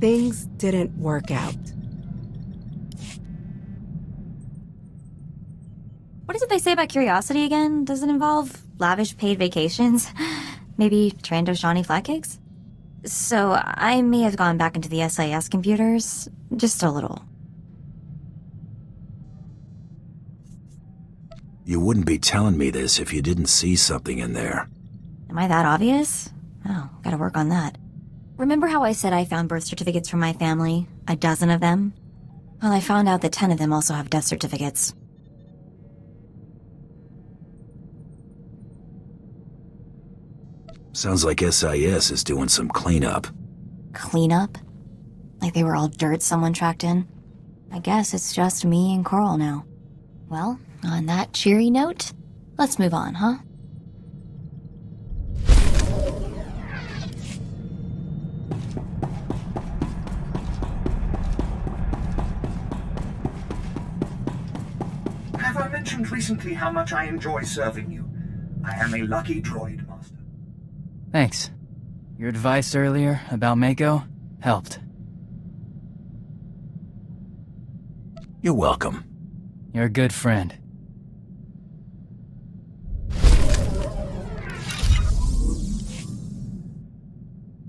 things didn't work out. What is it they say about curiosity again? Does it involve lavish paid vacations? Maybe Trando-Shawnee flatcakes? So, I may have gone back into the SIS computers. Just a little. You wouldn't be telling me this if you didn't see something in there. Am I that obvious? Oh, gotta work on that. Remember how I said I found birth certificates from my family? A dozen of them? Well, I found out that 10 of them also have death certificates. Sounds like SIS is doing some cleanup. Cleanup? Like they were all dirt someone tracked in? I guess it's just me and Coral now. Well, on that cheery note, let's move on, huh? Have I mentioned recently how much I enjoy serving you? I am a lucky droid master. Thanks. Your advice earlier about Mako helped. You're welcome. You're a good friend.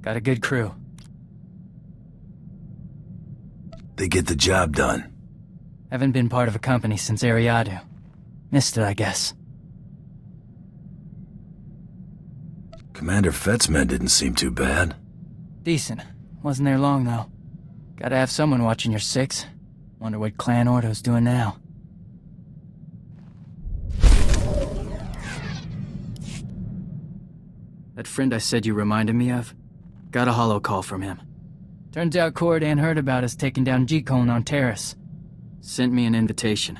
Got a good crew. They get the job done. Haven't been part of a company since Ariadu. Missed it, I guess. Commander Fett's men didn't seem too bad. Decent. Wasn't there long, though. Gotta have someone watching your six. Wonder what Clan Ordo's doing now. That friend I said you reminded me of? Got a holo call from him. Turns out Corridan heard about us taking down G-Cone on Terrace. Sent me an invitation.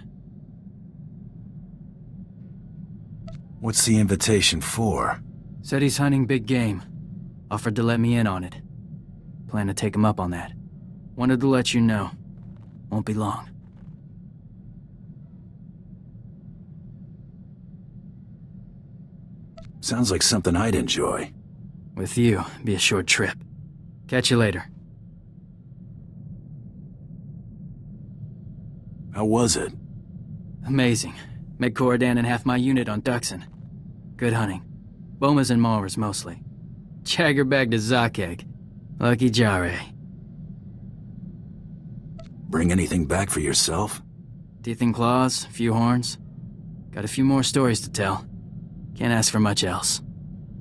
What's the invitation for? Said he's hunting big game. Offered to let me in on it. Plan to take him up on that. Wanted to let you know. Won't be long. Sounds like something I'd enjoy. With you, be a short trip. Catch you later. How was it? Amazing. Met Corridan and half my unit on Duxon. Good hunting. Bomas and Maulers mostly. Jagger bagged a Zoc egg. Lucky Jare. Bring anything back for yourself? Teeth and claws, a few horns. Got a few more stories to tell. Can't ask for much else.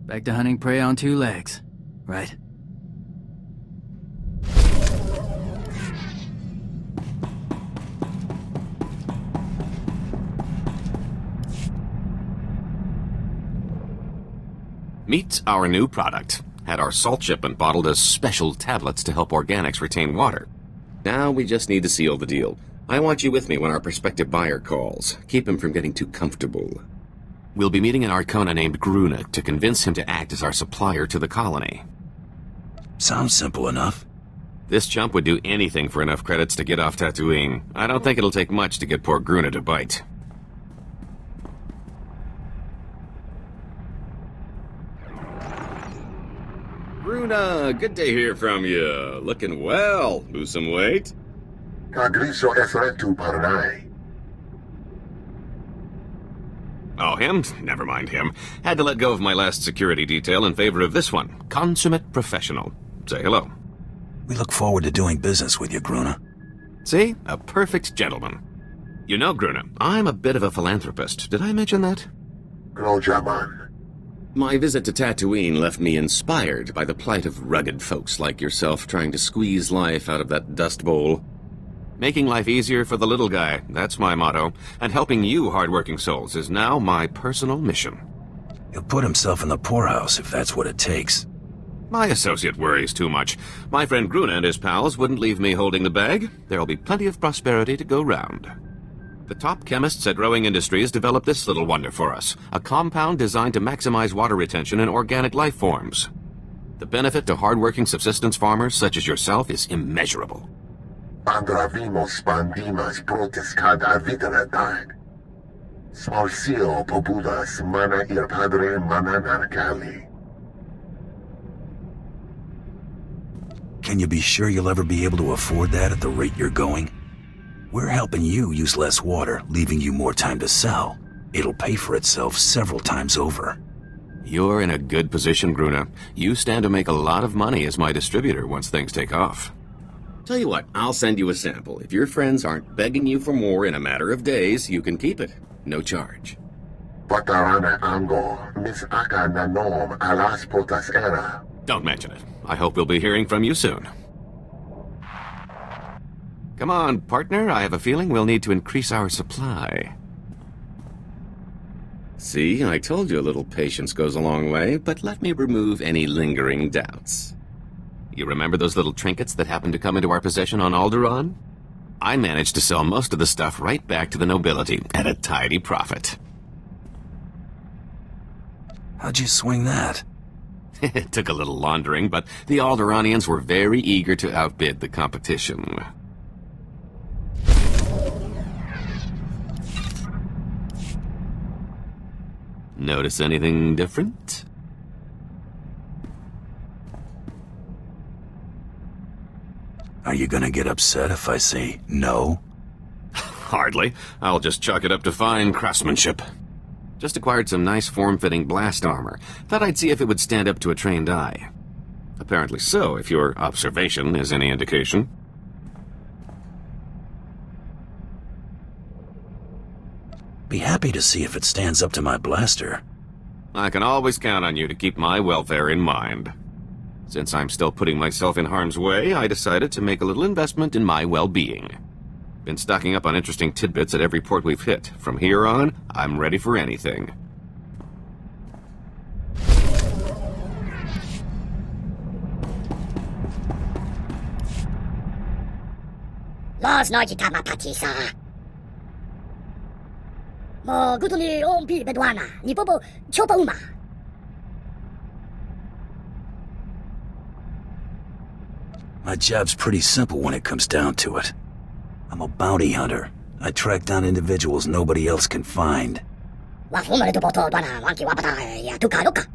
Back to hunting prey on two legs, right? Meet our new product. Had our salt shipment bottled as special tablets to help organics retain water. Now we just need to seal the deal. I want you with me when our prospective buyer calls. Keep him from getting too comfortable. We'll be meeting an Arcona named Gruna to convince him to act as our supplier to the colony. Sounds simple enough. This chump would do anything for enough credits to get off Tatooine. I don't think it'll take much to get poor Gruna to bite. Gruna, good to hear from you. Looking well. Lose some weight? Kagriso Efretu Parnai. Oh, him? Never mind him. Had to let go of my last security detail in favor of this one. Consummate professional. Say hello. We look forward to doing business with you, Gruna. See? A perfect gentleman. You know, Gruna, I'm a bit of a philanthropist. Did I mention that? Grojaman. My visit to Tatooine left me inspired by the plight of rugged folks like yourself trying to squeeze life out of that dust bowl. Making life easier for the little guy, that's my motto. And helping you hardworking souls is now my personal mission. He'll put himself in the poorhouse if that's what it takes. My associate worries too much. My friend Gruna and his pals wouldn't leave me holding the bag. There'll be plenty of prosperity to go round. The top chemists at Rowing Industries developed this little wonder for us, a compound designed to maximize water retention in organic life forms. The benefit to hardworking subsistence farmers such as yourself is immeasurable. Pandravimos pandimas protes cada viteradag. Smalsio populas mana ir padre mana narcali. Can you be sure you'll ever be able to afford that at the rate you're going? We're helping you use less water, leaving you more time to sell. It'll pay for itself several times over. You're in a good position, Gruna. You stand to make a lot of money as my distributor once things take off. Tell you what, I'll send you a sample. If your friends aren't begging you for more in a matter of days, you can keep it. No charge. Patarana ango, mis aka nanom alas potas era. Don't mention it. I hope we'll be hearing from you soon. Come on, partner. I have a feeling we'll need to increase our supply. See, I told you a little patience goes a long way, but let me remove any lingering doubts. You remember those little trinkets that happened to come into our possession on Alderaan? I managed to sell most of the stuff right back to the nobility at a tidy profit. How'd you swing that? It took a little laundering, but the Alderaanians were very eager to outbid the competition. Notice anything different? Are you gonna get upset if I say no? Hardly. I'll just chalk it up to fine craftsmanship. Just acquired some nice form-fitting blast armor. Thought I'd see if it would stand up to a trained eye. Apparently so, if your observation is any indication. Be happy to see if it stands up to my blaster. I can always count on you to keep my welfare in mind. Since I'm still putting myself in harm's way, I decided to make a little investment in my well-being. Been stocking up on interesting tidbits at every port we've hit. From here on, I'm ready for anything. Last night you got my patisa. Mo gutuli ompi bedwana, ni bobo chopa uma. My job's pretty simple when it comes down to it. I'm a bounty hunter. I track down individuals nobody else can find. Wa fumare tu poto dwana wanki wapata ya tukaroka.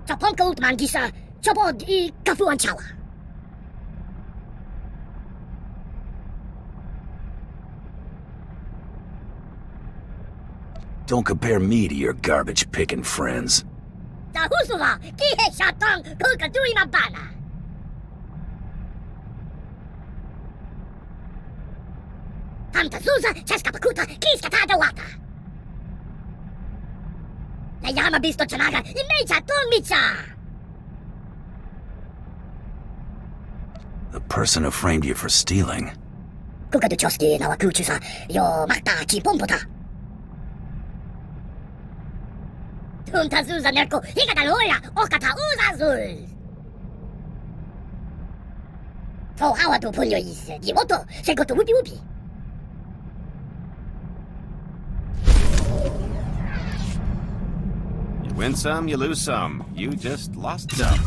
Chapon gold mangisa, chapod I kafuan chawa. Don't compare me to your garbage-picking friends. Husula, kihe shatang kukadui mabana. Tanta Zuza, Cheskapakuta, Kiskatada Wata. Nayama Bisto Chanaga, Imecha Tonmicha. The person who framed you for stealing. Kukadu Choski, Nawakuchusa, Yo Makta Chipompota. Tunta Zuza Nerko, Higadaloya, Okata Uzazul. So how to pull your is, Dimoto, Segoto Whoopie Whoopie. You win some, you lose some. You just lost some.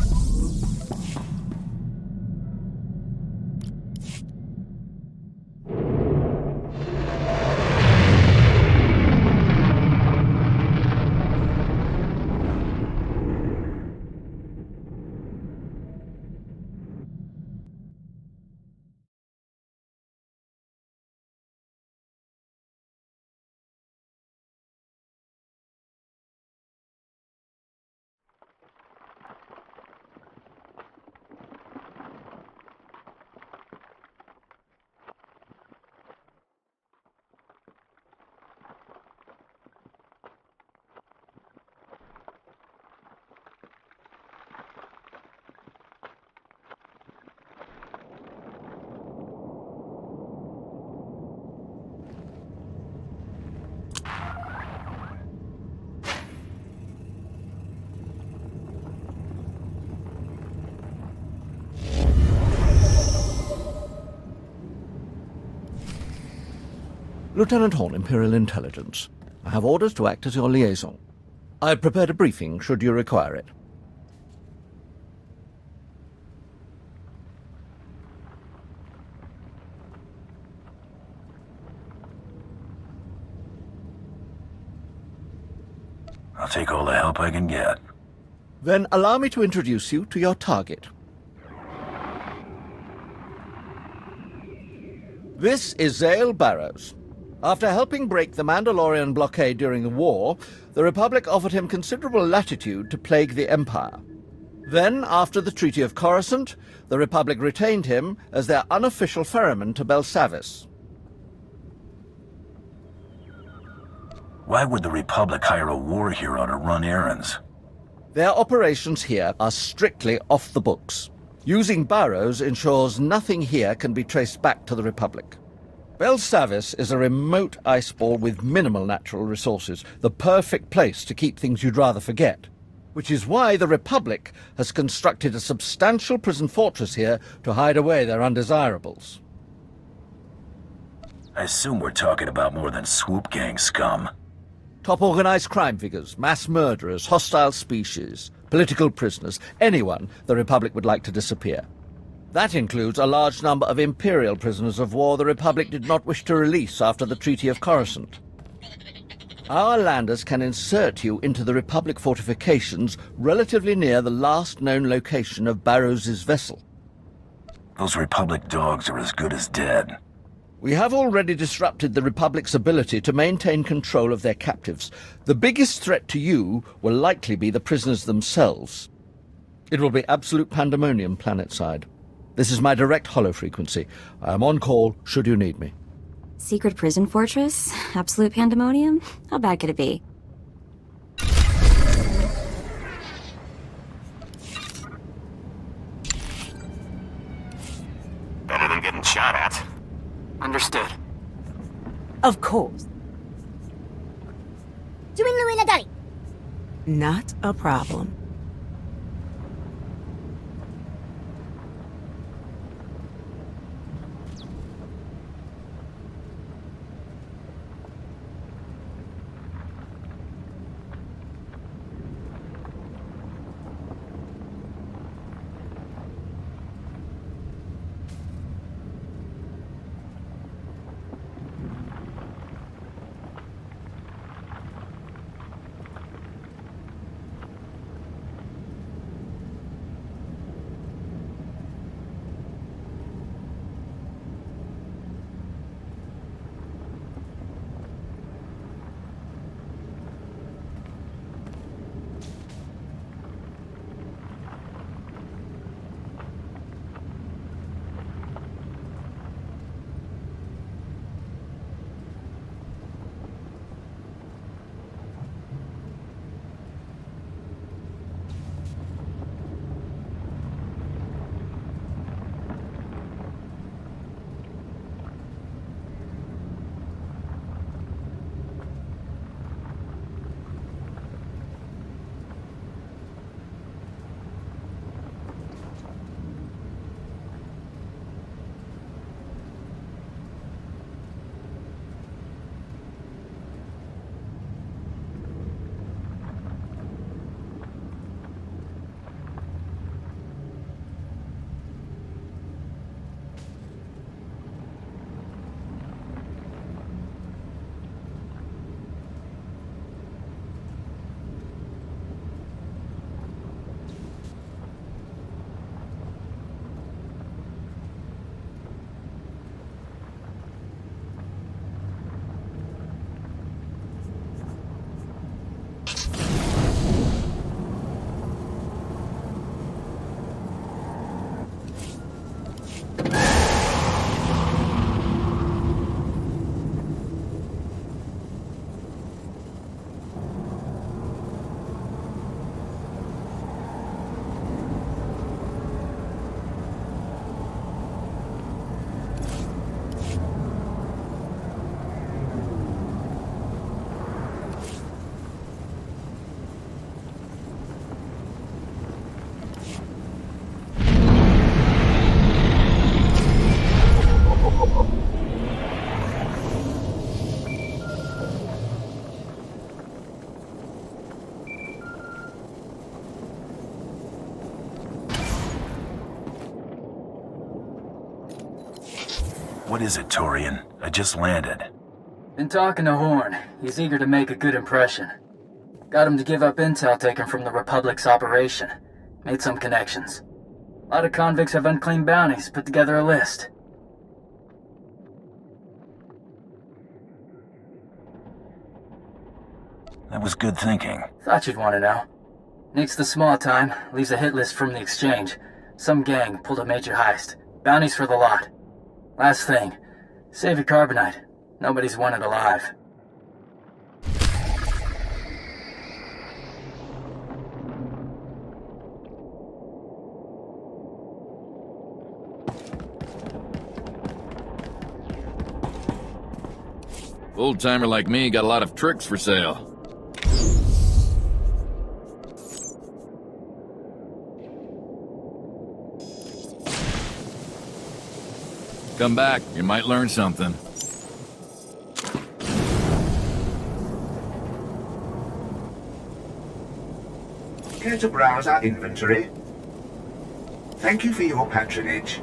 Lieutenant Horn, Imperial Intelligence. I have orders to act as your liaison. I've prepared a briefing, should you require it. I'll take all the help I can get. Then allow me to introduce you to your target. This is Zale Barrows. After helping break the Mandalorian blockade during the war, the Republic offered him considerable latitude to plague the Empire. Then, after the Treaty of Coruscant, the Republic retained him as their unofficial ferryman to Belsavis. Why would the Republic hire a war hero to run errands? Their operations here are strictly off the books. Using Barrows ensures nothing here can be traced back to the Republic. Belsavis is a remote iceball with minimal natural resources, the perfect place to keep things you'd rather forget. Which is why the Republic has constructed a substantial prison fortress here to hide away their undesirables. I assume we're talking about more than swoop gang scum. Top organized crime figures, mass murderers, hostile species, political prisoners, anyone the Republic would like to disappear. That includes a large number of Imperial prisoners of war the Republic did not wish to release after the Treaty of Coruscant. Our landers can insert you into the Republic fortifications relatively near the last known location of Barrows's vessel. Those Republic dogs are as good as dead. We have already disrupted the Republic's ability to maintain control of their captives. The biggest threat to you will likely be the prisoners themselves. It will be absolute pandemonium planetside. This is my direct holo frequency. I am on call should you need me. Secret prison fortress? Absolute pandemonium? How bad could it be? Better than getting shot at. Understood. Of course. Not a problem. What is it, Torian? I just landed. Been talking to Horn. He's eager to make a good impression. Got him to give up intel taken from the Republic's operation. Made some connections. A lot of convicts have unclaimed bounties. Put together a list. That was good thinking. Thought you'd want to know. Nick's the small time, leaves a hit list from the exchange. Some gang pulled a major heist. Bounties for the lot. Last thing, save your carbonite. Nobody's wanted alive. Old-timer like me got a lot of tricks for sale. Come back, you might learn something. Care to browse our inventory? Thank you for your patronage.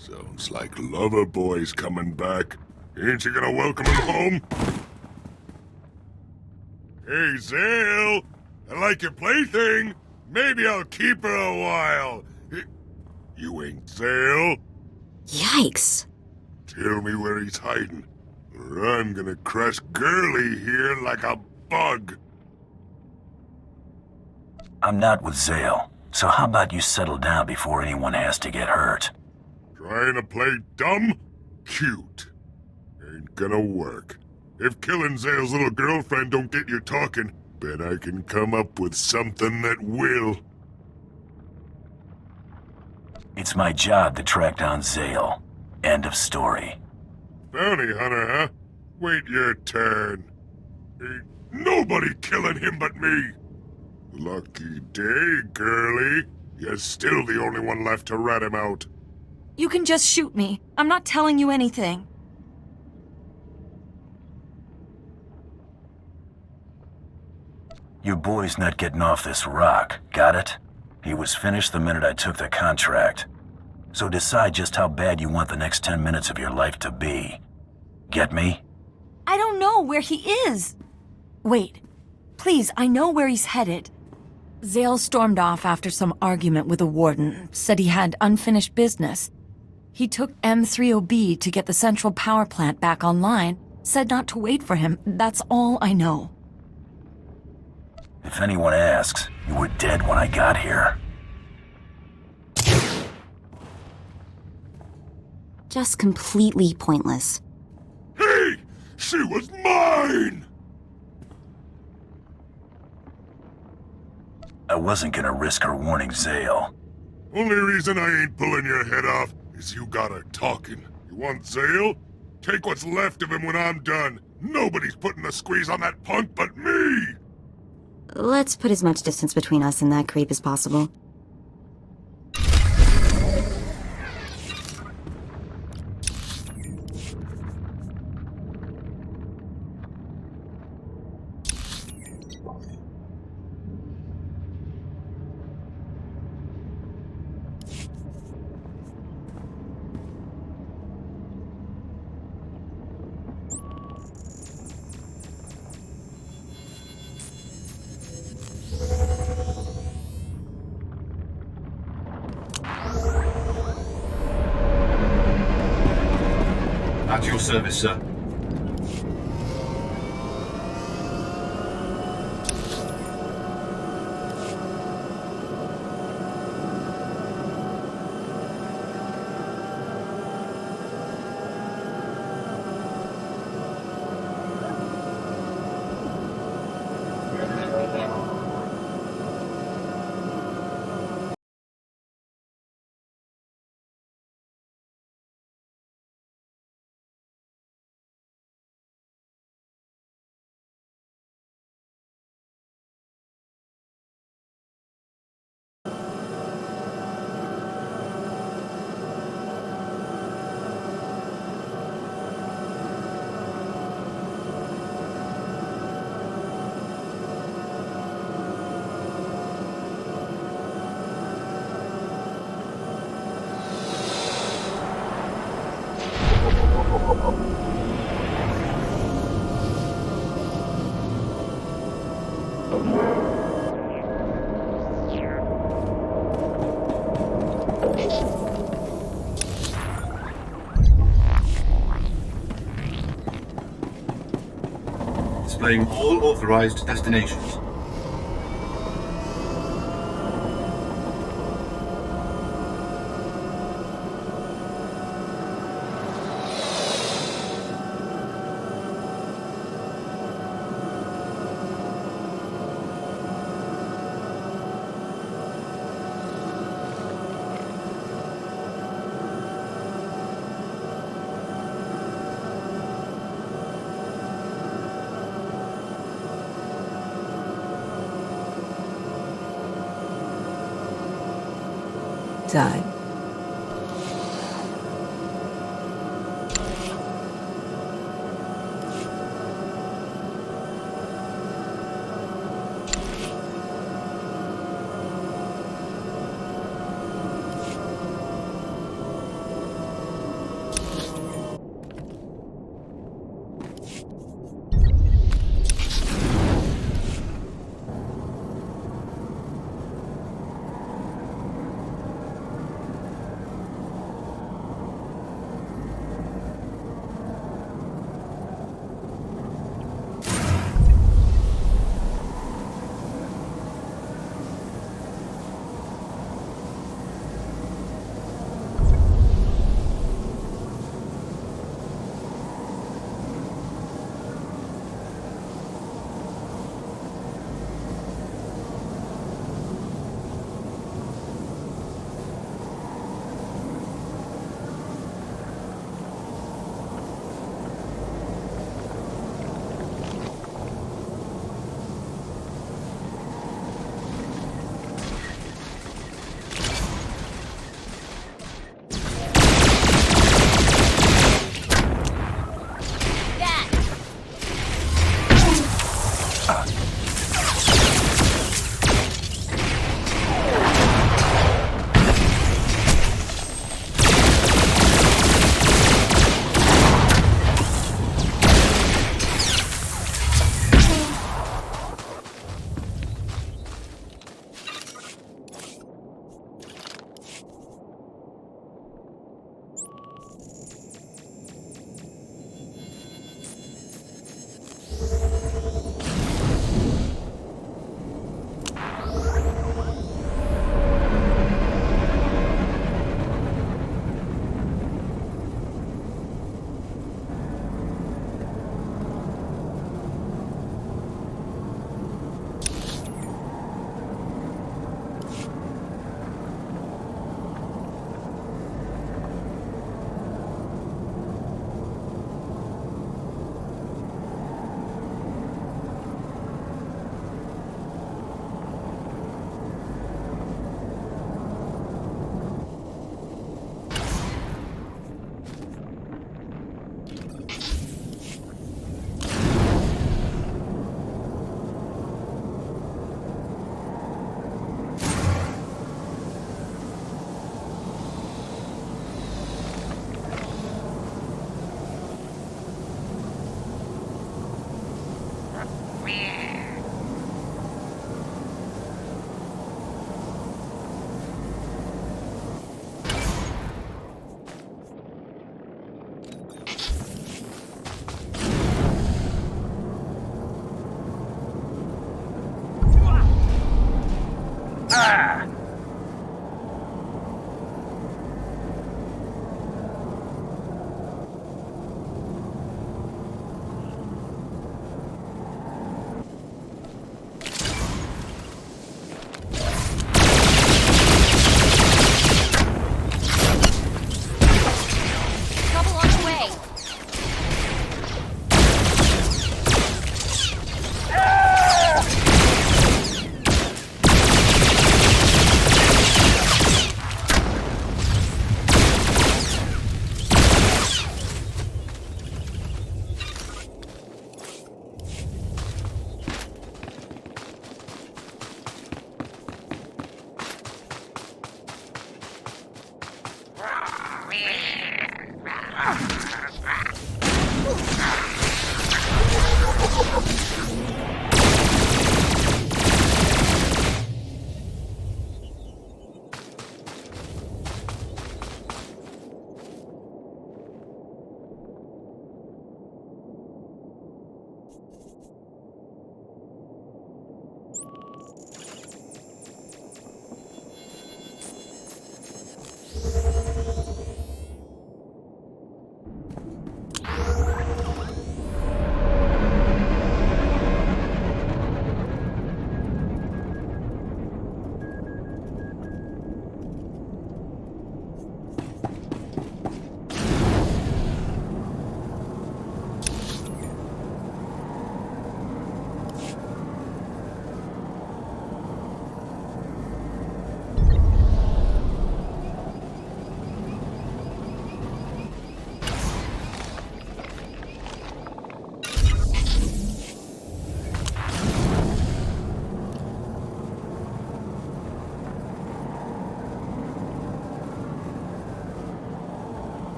Sounds like Loverboy's coming back. Ain't you gonna welcome him home? Hey, Zale! I like your plaything. Maybe I'll keep her a while. You ain't Zale? Yikes. Tell me where he's hiding, or I'm gonna crush Girly here like a bug. I'm not with Zale, so how about you settle down before anyone has to get hurt? Trying to play dumb? Cute. Ain't gonna work. If killing Zale's little girlfriend don't get you talking, bet I can come up with something that will. It's my job to track down Zale. End of story. Bounty hunter, huh? Wait your turn. Ain't nobody killing him but me. Lucky day, Girly. You're still the only one left to rat him out. You can just shoot me. I'm not telling you anything. Your boy's not getting off this rock, got it? He was finished the minute I took the contract. So decide just how bad you want the next 10 minutes of your life to be. Get me? I don't know where he is. Wait. Please, I know where he's headed. Zale stormed off after some argument with the warden, said he had unfinished business. He took M30B to get the central power plant back online, said not to wait for him. That's all I know. If anyone asks, you were dead when I got here. Just completely pointless. Hey! She was mine! I wasn't gonna risk her warning Zale. Only reason I ain't pulling your head off is you got her talking. You want Zale? Take what's left of him when I'm done. Nobody's putting a squeeze on that punk but me! Let's put as much distance between us and that creep as possible. At your service, sir. Displaying all authorized destinations. Time.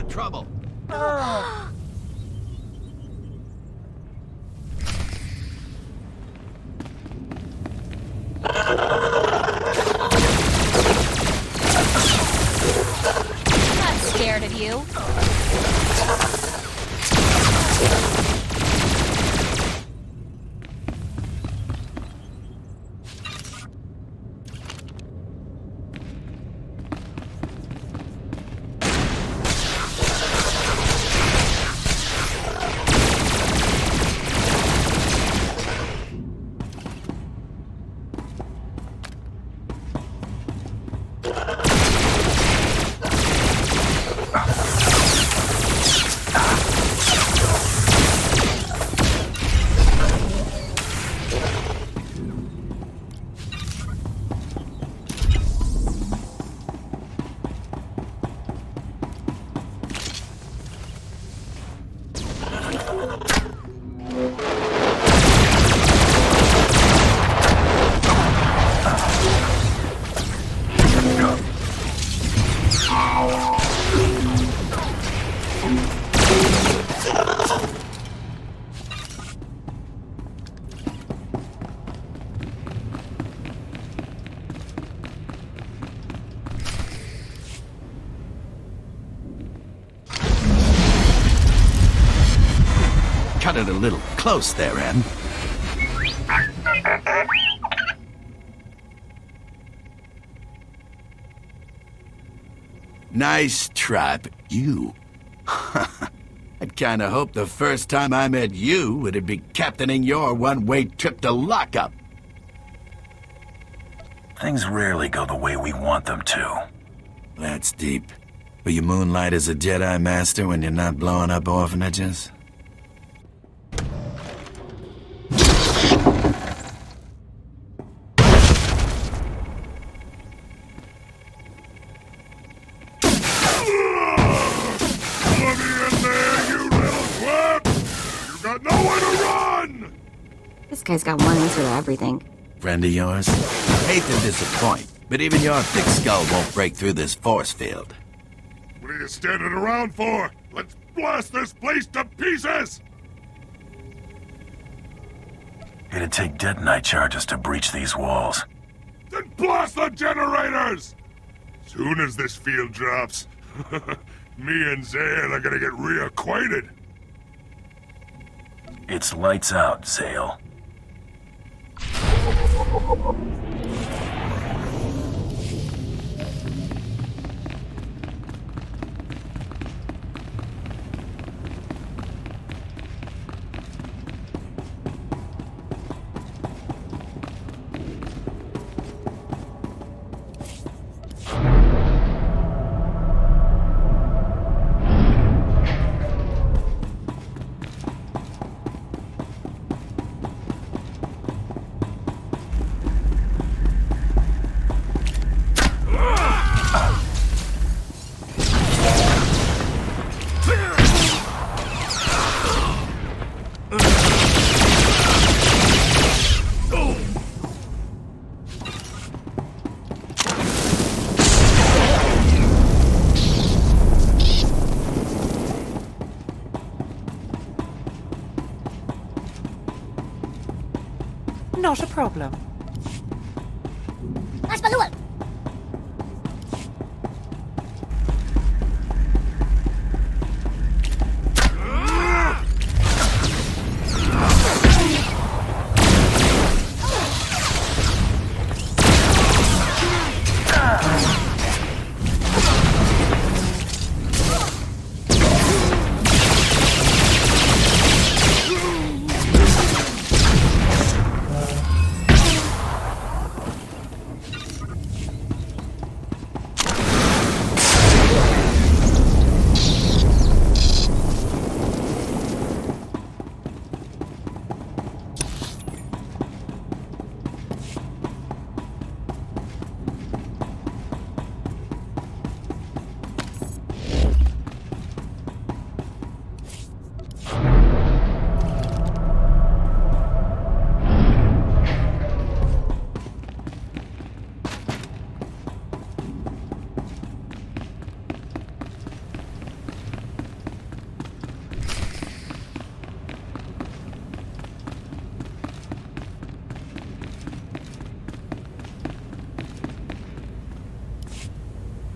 Trouble. Not scared of you. Cut it a little close there, Em. Nice try, but you... I'd kinda hoped the first time I met you, it'd be captaining your one-way trip to lockup. Things rarely go the way we want them to. That's deep. Will you moonlight as a Jedi Master when you're not blowing up orphanages? This guy's got one answer to everything. Friend of yours? Hate to disappoint, but even your thick skull won't break through this force field. What are you standing around for? Let's blast this place to pieces! It'd take detonite charges to breach these walls. Then blast the generators! Soon as this field drops, me and Zale are gonna get reacquainted. It's lights out, Zale. Not a problem. Mas maluco!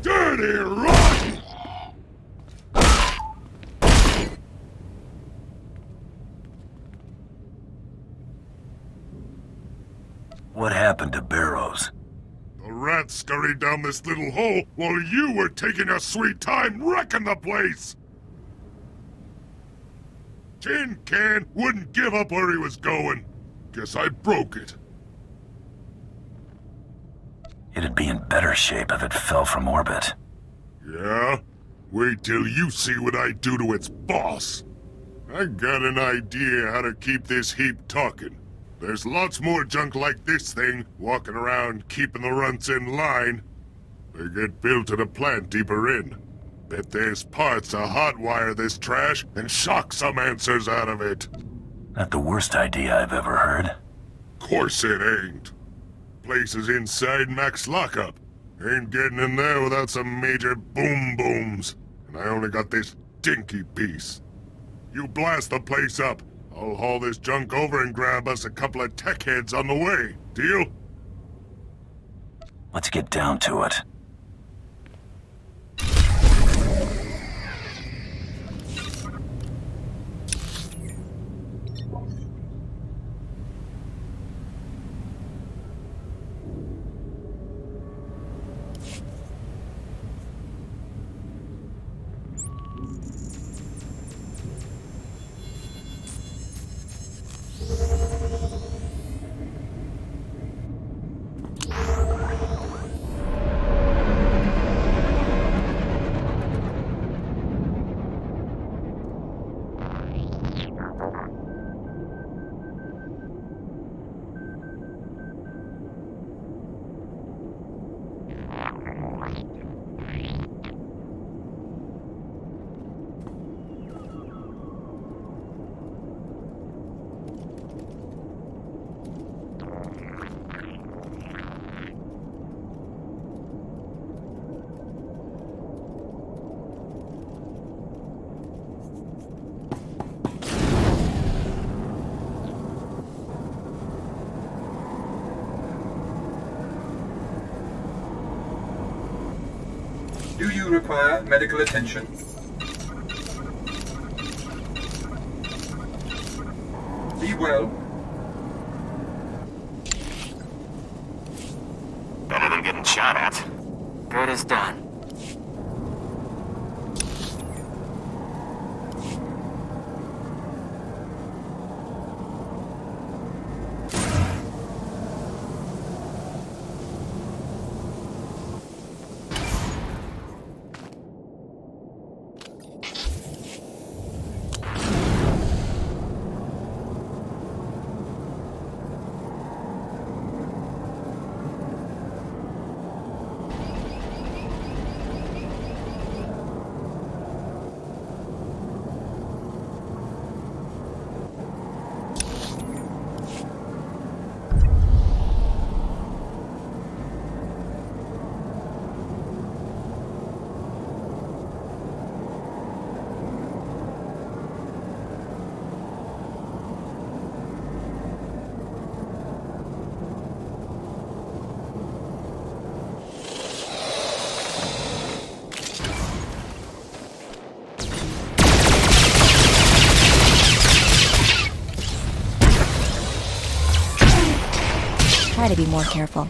Dirty rotten! What happened to Barrows? The rats scurried down this little hole while you were taking a sweet time wrecking the place! Tin Can wouldn't give up where he was going. Guess I broke it. It'd be in better shape if it fell from orbit. Yeah? Wait till you see what I do to its boss. I got an idea how to keep this heap talking. There's lots more junk like this thing walking around keeping the runts in line. They get built at a plant deeper in. Bet there's parts to hotwire this trash and shock some answers out of it. Not the worst idea I've ever heard. Course it ain't. Place is inside max lockup. Ain't getting in there without some major boom-booms. And I only got this dinky piece. You blast the place up. I'll haul this junk over and grab us a couple of tech heads on the way. Deal? Let's get down to it. Do you require medical attention? well. Better than getting shot at. Good as done. Try to be more careful.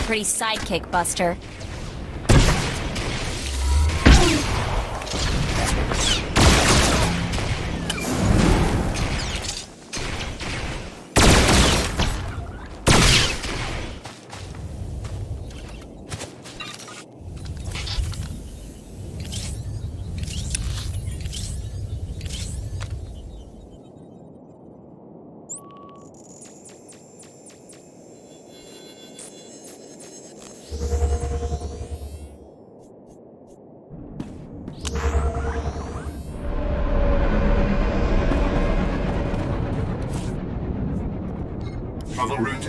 Pretty sidekick, Buster.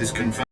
is confirmed.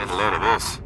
get a load of this.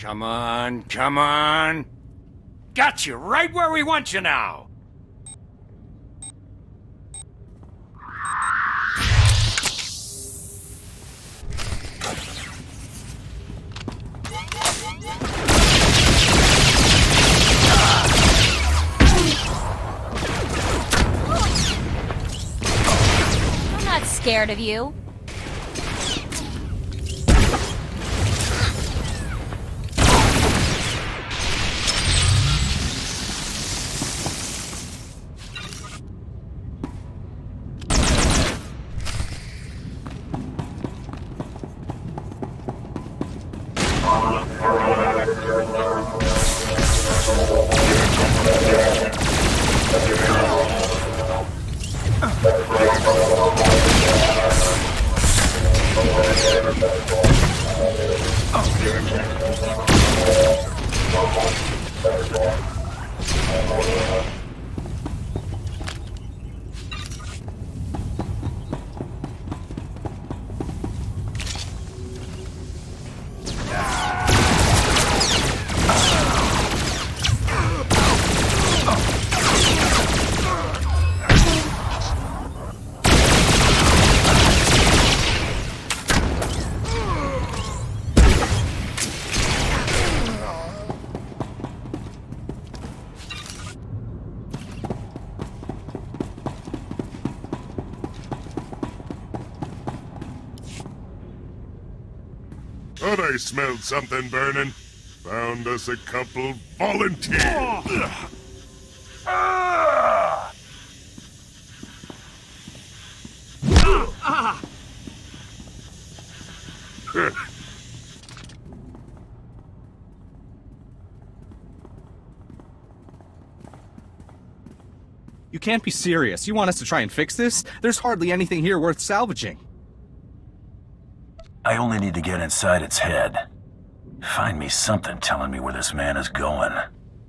Come on, come on! Got you right where we want you now! I'm not scared of you. Thought I smelled something burning. Found us a couple volunteers. You can't be serious. You want us to try and fix this? There's hardly anything here worth salvaging. I only need to get inside its head. Find me something telling me where this man is going.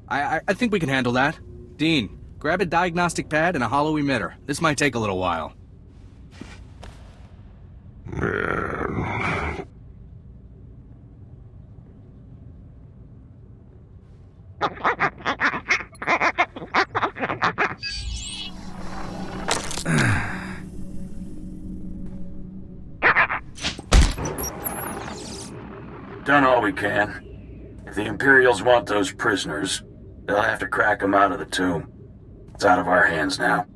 I think we can handle that. Dean, grab a diagnostic pad and a hollow emitter. This might take a little while. Done all we can. If the Imperials want those prisoners, they'll have to crack them out of the tomb. It's out of our hands now.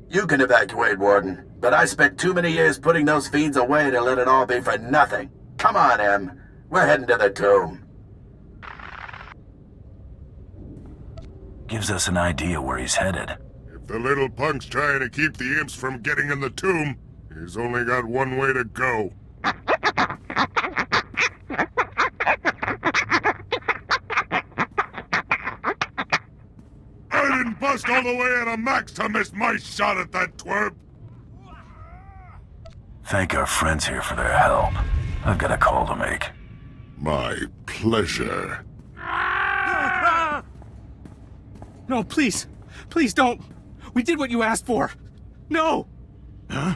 You can evacuate, Warden, but I spent too many years putting those fiends away to let it all be for nothing. Come on, Em. We're heading to the tomb. Gives us an idea where he's headed. If the little punk's trying to keep the imps from getting in the tomb, he's only got one way to go. I didn't bust all the way out of Max to miss my shot at that twerp. Thank our friends here for their help. I've got a call to make. My pleasure. No, please. Please don't. We did what you asked for. No! Huh?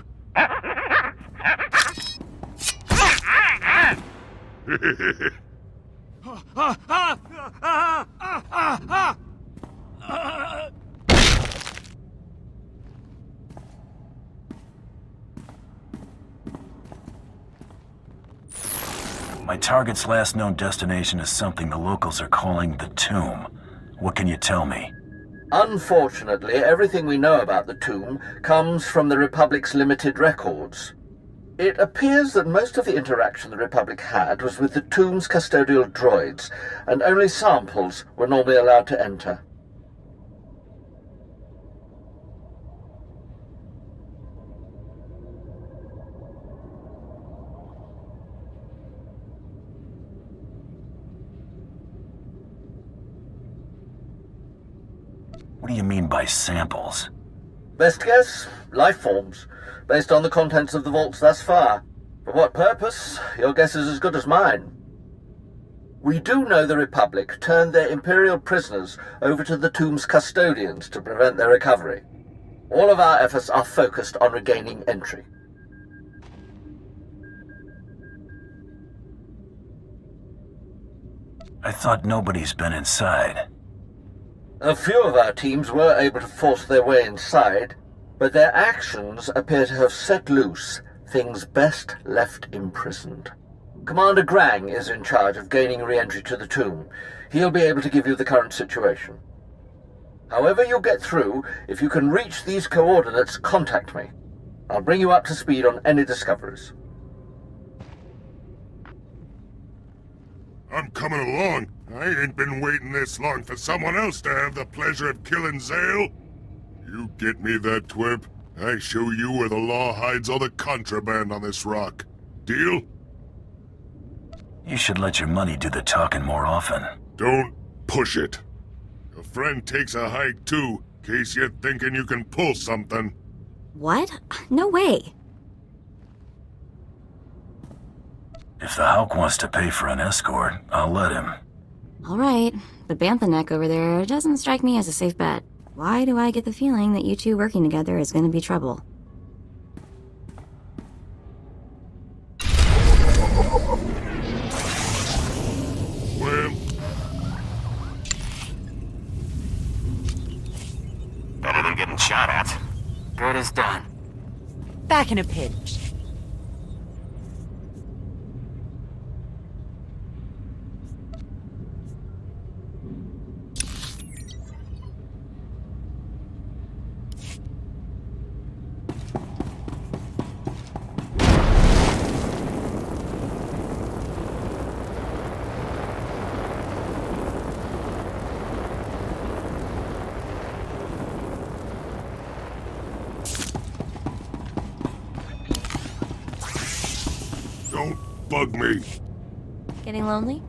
My target's last known destination is something the locals are calling the tomb. What can you tell me? Unfortunately, everything we know about the tomb comes from the Republic's limited records. It appears that most of the interaction the Republic had was with the tomb's custodial droids, and only samples were normally allowed to enter. What do you mean by samples? Best guess? Life forms, based on the contents of the vaults thus far. For what purpose? Your guess is as good as mine. We do know the Republic turned their Imperial prisoners over to the tomb's custodians to prevent their recovery. All of our efforts are focused on regaining entry. I thought nobody's been inside. A few of our teams were able to force their way inside, but their actions appear to have set loose things best left imprisoned. Commander Grang is in charge of gaining re-entry to the tomb. He'll be able to give you the current situation. However you get through, if you can reach these coordinates, contact me. I'll bring you up to speed on any discoveries. I'm coming along. I ain't been waiting this long for someone else to have the pleasure of killing Zale. You get me that twerp, I show you where the law hides all the contraband on this rock. Deal? You should let your money do the talking more often. Don't push it. A friend takes a hike too, in case you're thinking you can pull something. What? No way. If the Hawk wants to pay for an escort, I'll let him. All right, but Bantha Neck over there doesn't strike me as a safe bet. Why do I get the feeling that you two working together is going to be trouble? Well... Better than getting shot at. Good as done. Back in a pinch. Don't bug me. Getting lonely?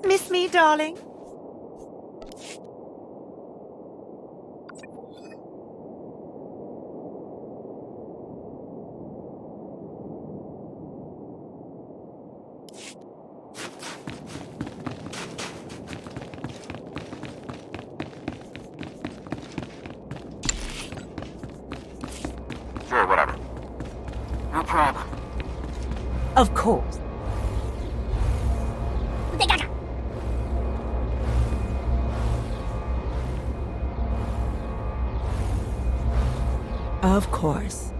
Miss me, darling? Sure, whatever. No problem. Of course. Of course.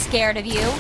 scared of you.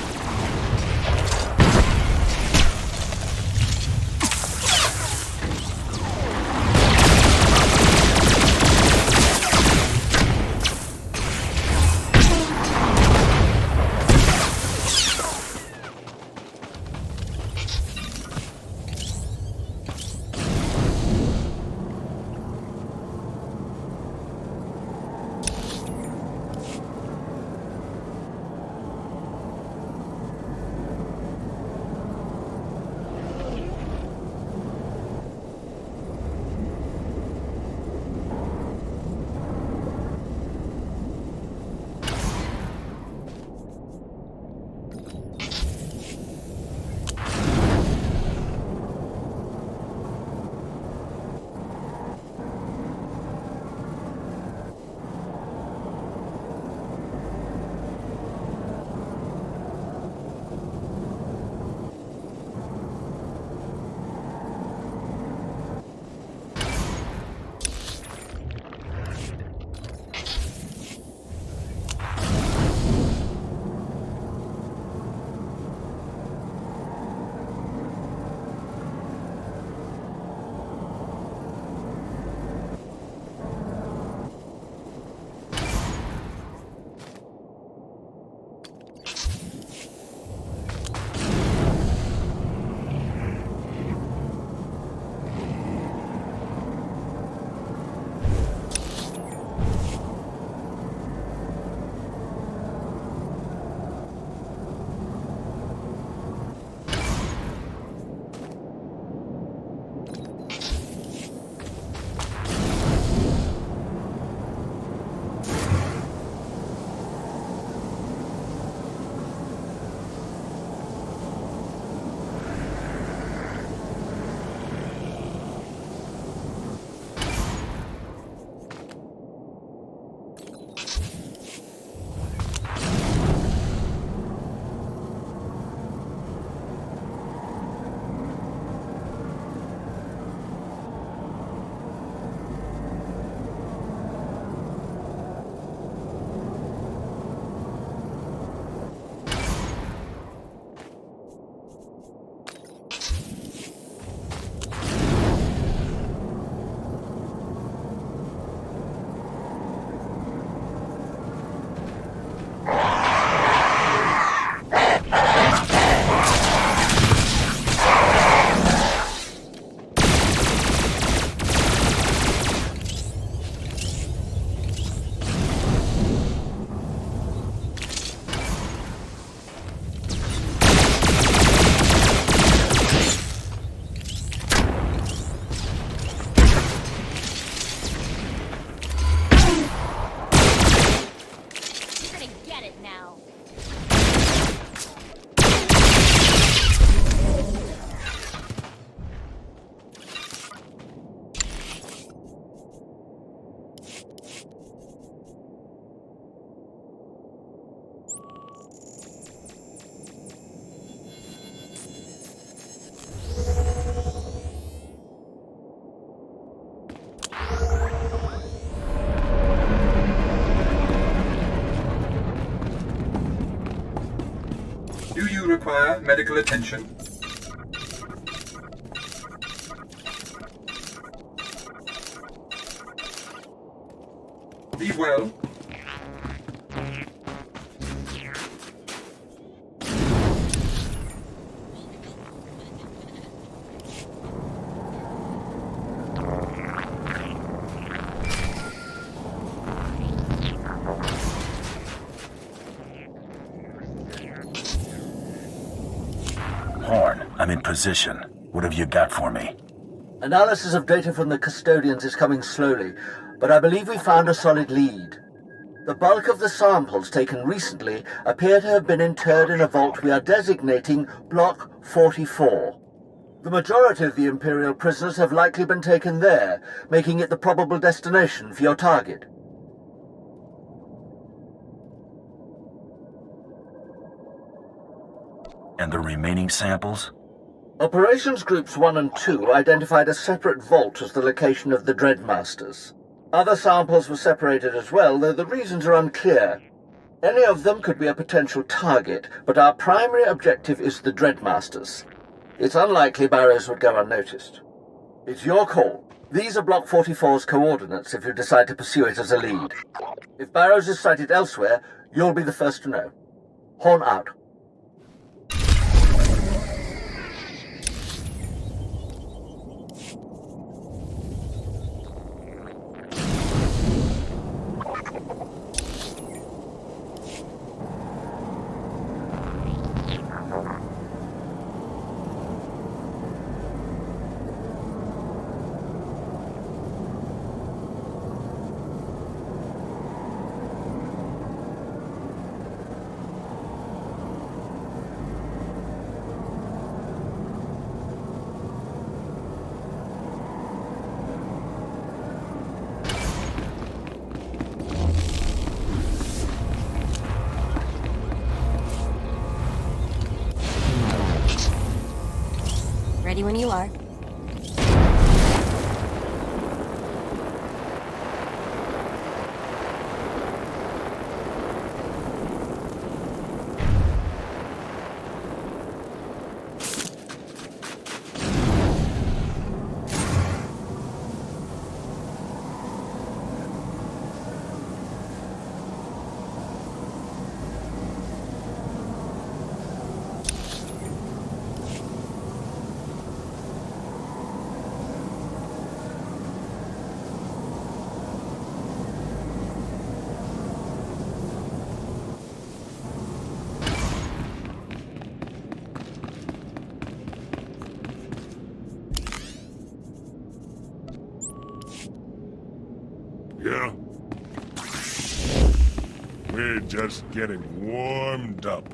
Do you require medical attention? Be well. Horn, I'm in position. What have you got for me? Analysis of data from the custodians is coming slowly, but I believe we found a solid lead. The bulk of the samples taken recently appear to have been interred in a vault we are designating Block 44. The majority of the Imperial prisoners have likely been taken there, making it the probable destination for your target. And the remaining samples? Operations Groups 1 and 2 identified a separate vault as the location of the Dreadmasters. Other samples were separated as well, though the reasons are unclear. Any of them could be a potential target, but our primary objective is the Dreadmasters. It's unlikely Barrows would go unnoticed. It's your call. These are Block 44's coordinates if you decide to pursue it as a lead. If Barrows is sighted elsewhere, you'll be the first to know. Horn out. Ready when you are. Yeah? We're just getting warmed up.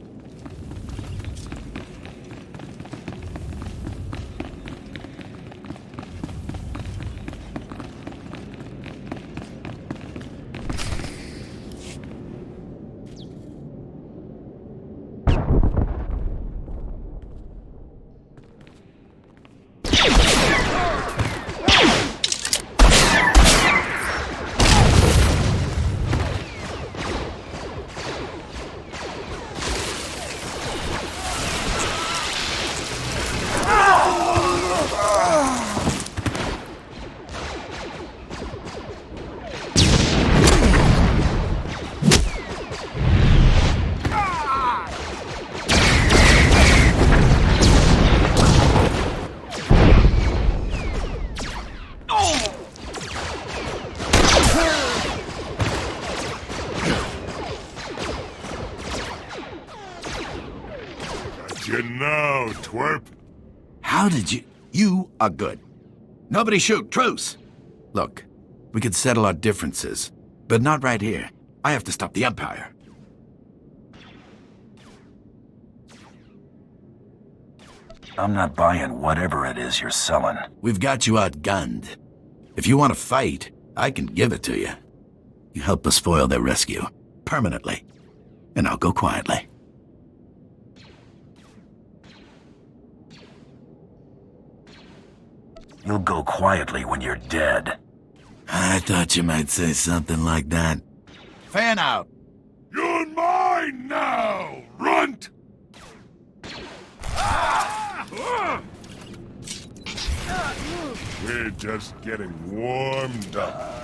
You know, twerp. How did you... You are good. Nobody shoot. Truce. Look, we could settle our differences, but not right here. I have to stop the Empire. I'm not buying whatever it is you're selling. We've got you outgunned. If you want to fight, I can give it to you. You help us spoil their rescue. Permanently. And I'll go quietly. You'll go quietly when you're dead. I thought you might say something like that. Fan out! You're mine now, runt! We're just getting warmed up.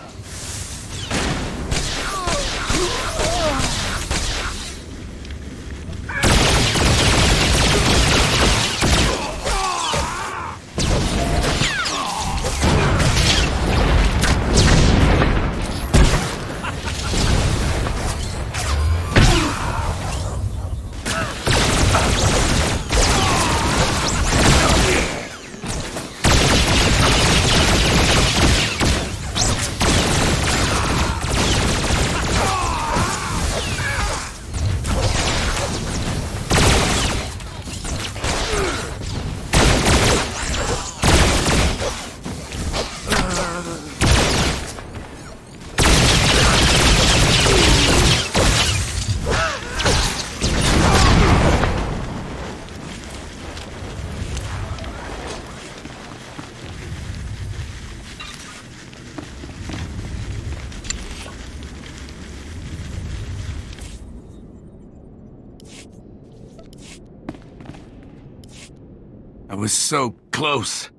was so close.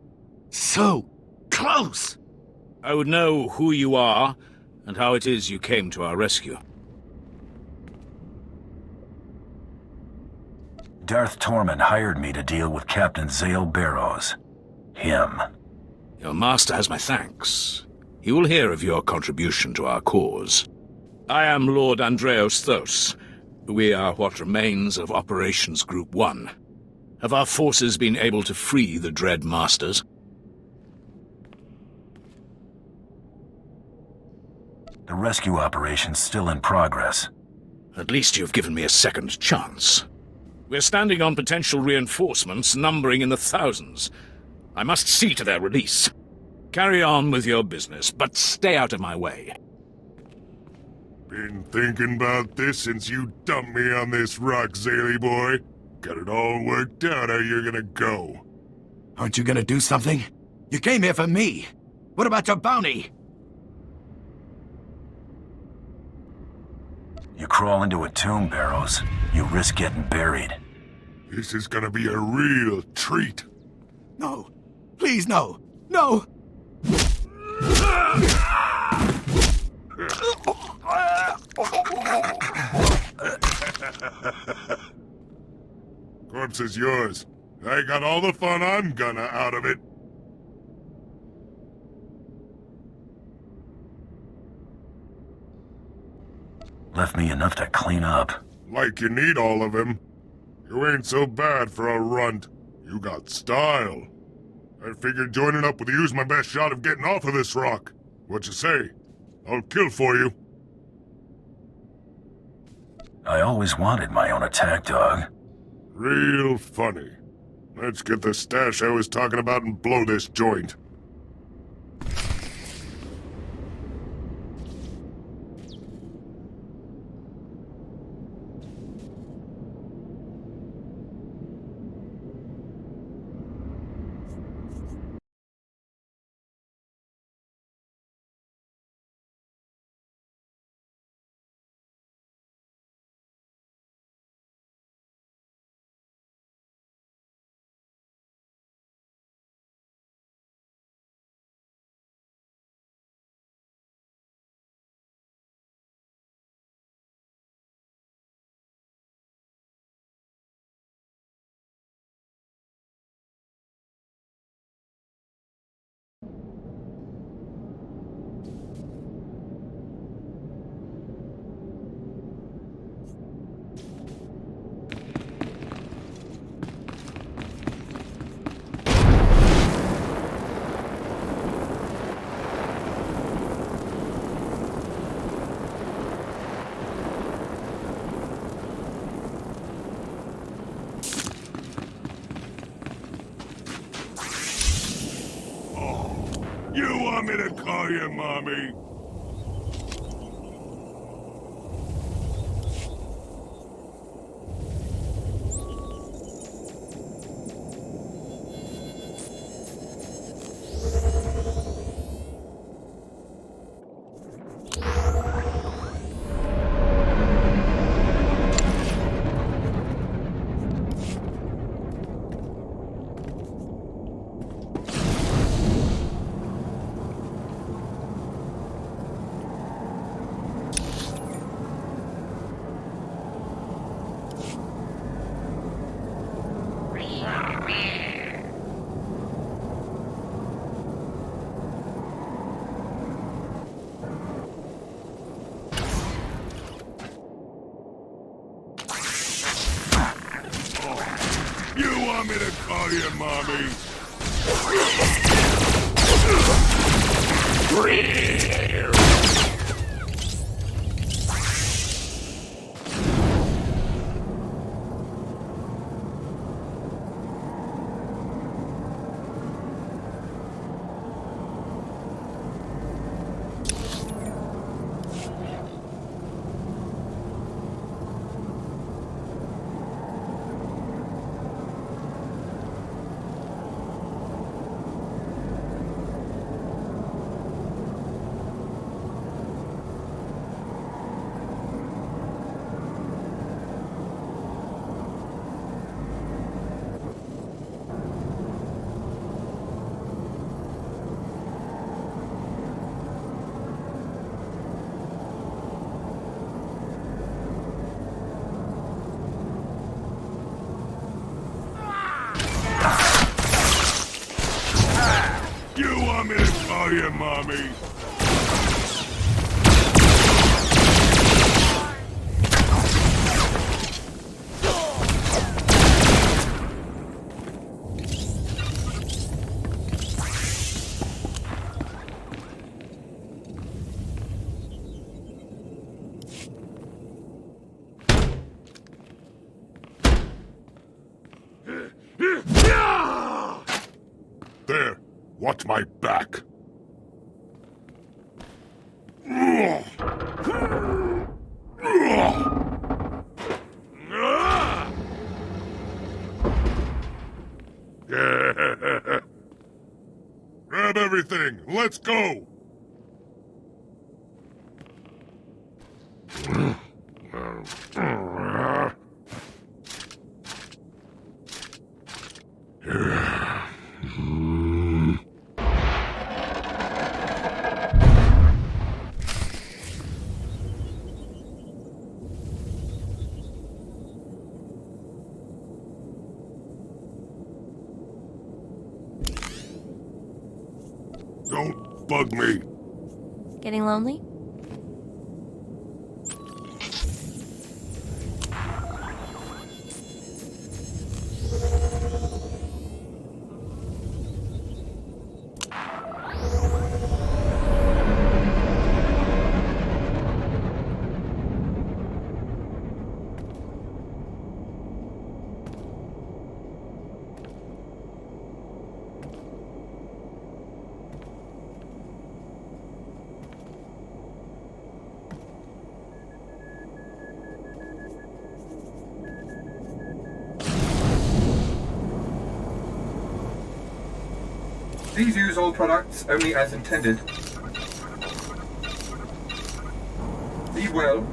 So close! I would know who you are and how it is you came to our rescue. Darth Tormund hired me to deal with Captain Zale Barrows. Him. Your master has my thanks. He will hear of your contribution to our cause. I am Lord Andreos Thos. We are what remains of Operations Group 1. Have our forces been able to free the Dread Masters? The rescue operation's still in progress. At least you've given me a second chance. We're standing on potential reinforcements numbering in the thousands. I must see to their release. Carry on with your business, but stay out of my way. Been thinking about this since you dumped me on this rock, Zaley boy. Got it all worked out how you're gonna go. Aren't you gonna do something? You came here for me. What about your bounty? You crawl into a tomb, Barrows. You risk getting buried. This is gonna be a real treat. No. Please, no. No! Corpse is yours. I got all the fun I'm gonna out of it. Left me enough to clean up. Like you need all of him. You ain't so bad for a runt. You got style. I figured joining up with you's my best shot of getting off of this rock. What you say? I'll kill for you. I always wanted my own attack dog. Real funny. Let's get the stash I was talking about and blow this joint. You want me to call you mommy? You want me to call you mommy? Oh, yeah, mommy. There, watch my back. Grab everything, let's go! Don't bug me. Getting lonely? Please use all products only as intended. Be well.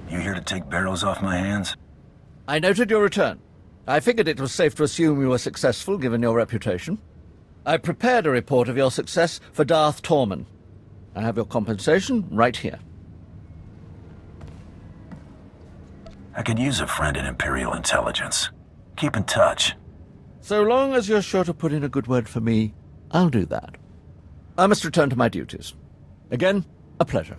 You here to take barrels off my hands? I noted your return. I figured it was safe to assume you were successful, given your reputation. I prepared a report of your success for Darth Torman. I have your compensation right here. I could use a friend in Imperial intelligence. Keep in touch. So long as you're sure to put in a good word for me, I'll do that. I must return to my duties. Again, a pleasure.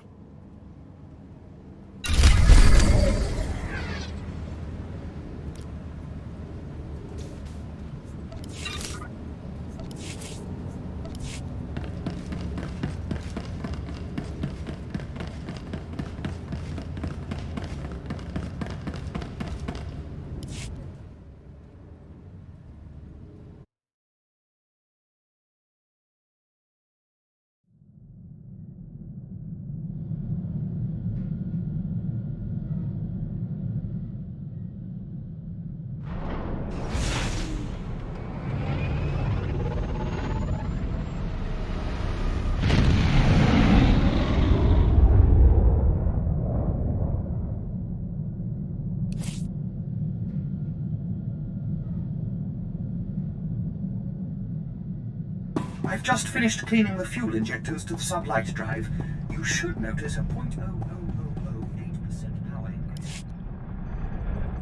I've just finished cleaning the fuel injectors to the sublight drive. You should notice a 0.00008% power increase.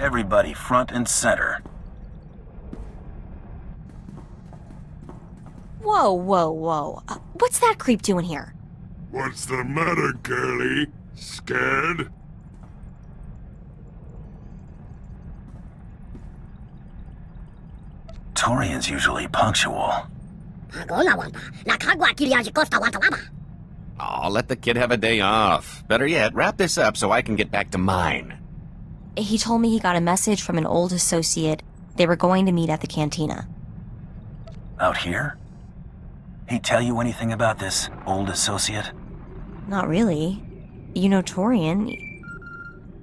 Everybody front and center. Whoa, whoa, whoa. What's that creep doing here? What's the matter, girlie? Scared? Torian's usually punctual. Aw, let the kid have a day off. Better yet, wrap this up so I can get back to mine. He told me he got a message from an old associate. They were going to meet at the cantina. Out here? He tell you anything about this old associate? Not really. You know Torian.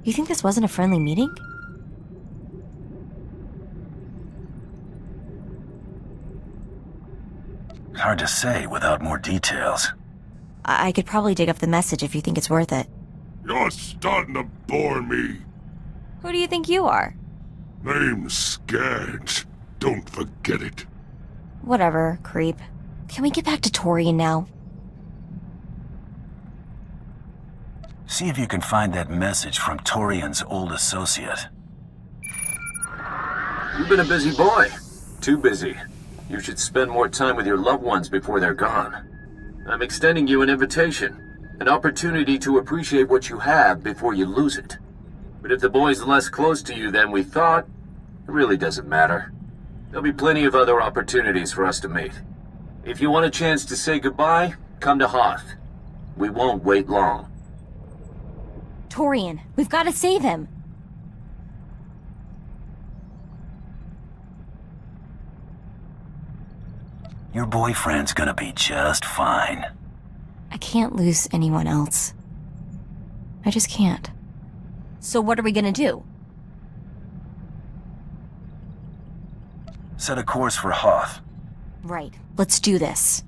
You think this wasn't a friendly meeting? Hard to say without more details. I could probably dig up the message if you think it's worth it. You're starting to bore me. Who do you think you are? Name's Skaggs. Don't forget it. Whatever, creep. Can we get back to Torian now? See if you can find that message from Torian's old associate. You've been a busy boy. Too busy. You should spend more time with your loved ones before they're gone. I'm extending you an invitation. An opportunity to appreciate what you have before you lose it. But if the boy's less close to you than we thought, it really doesn't matter. There'll be plenty of other opportunities for us to meet. If you want a chance to say goodbye, come to Hoth. We won't wait long. Torian, we've got to save him. Your boyfriend's gonna be just fine. I can't lose anyone else. I just can't. So what are we gonna do? Set a course for Hoth. Right. Let's do this.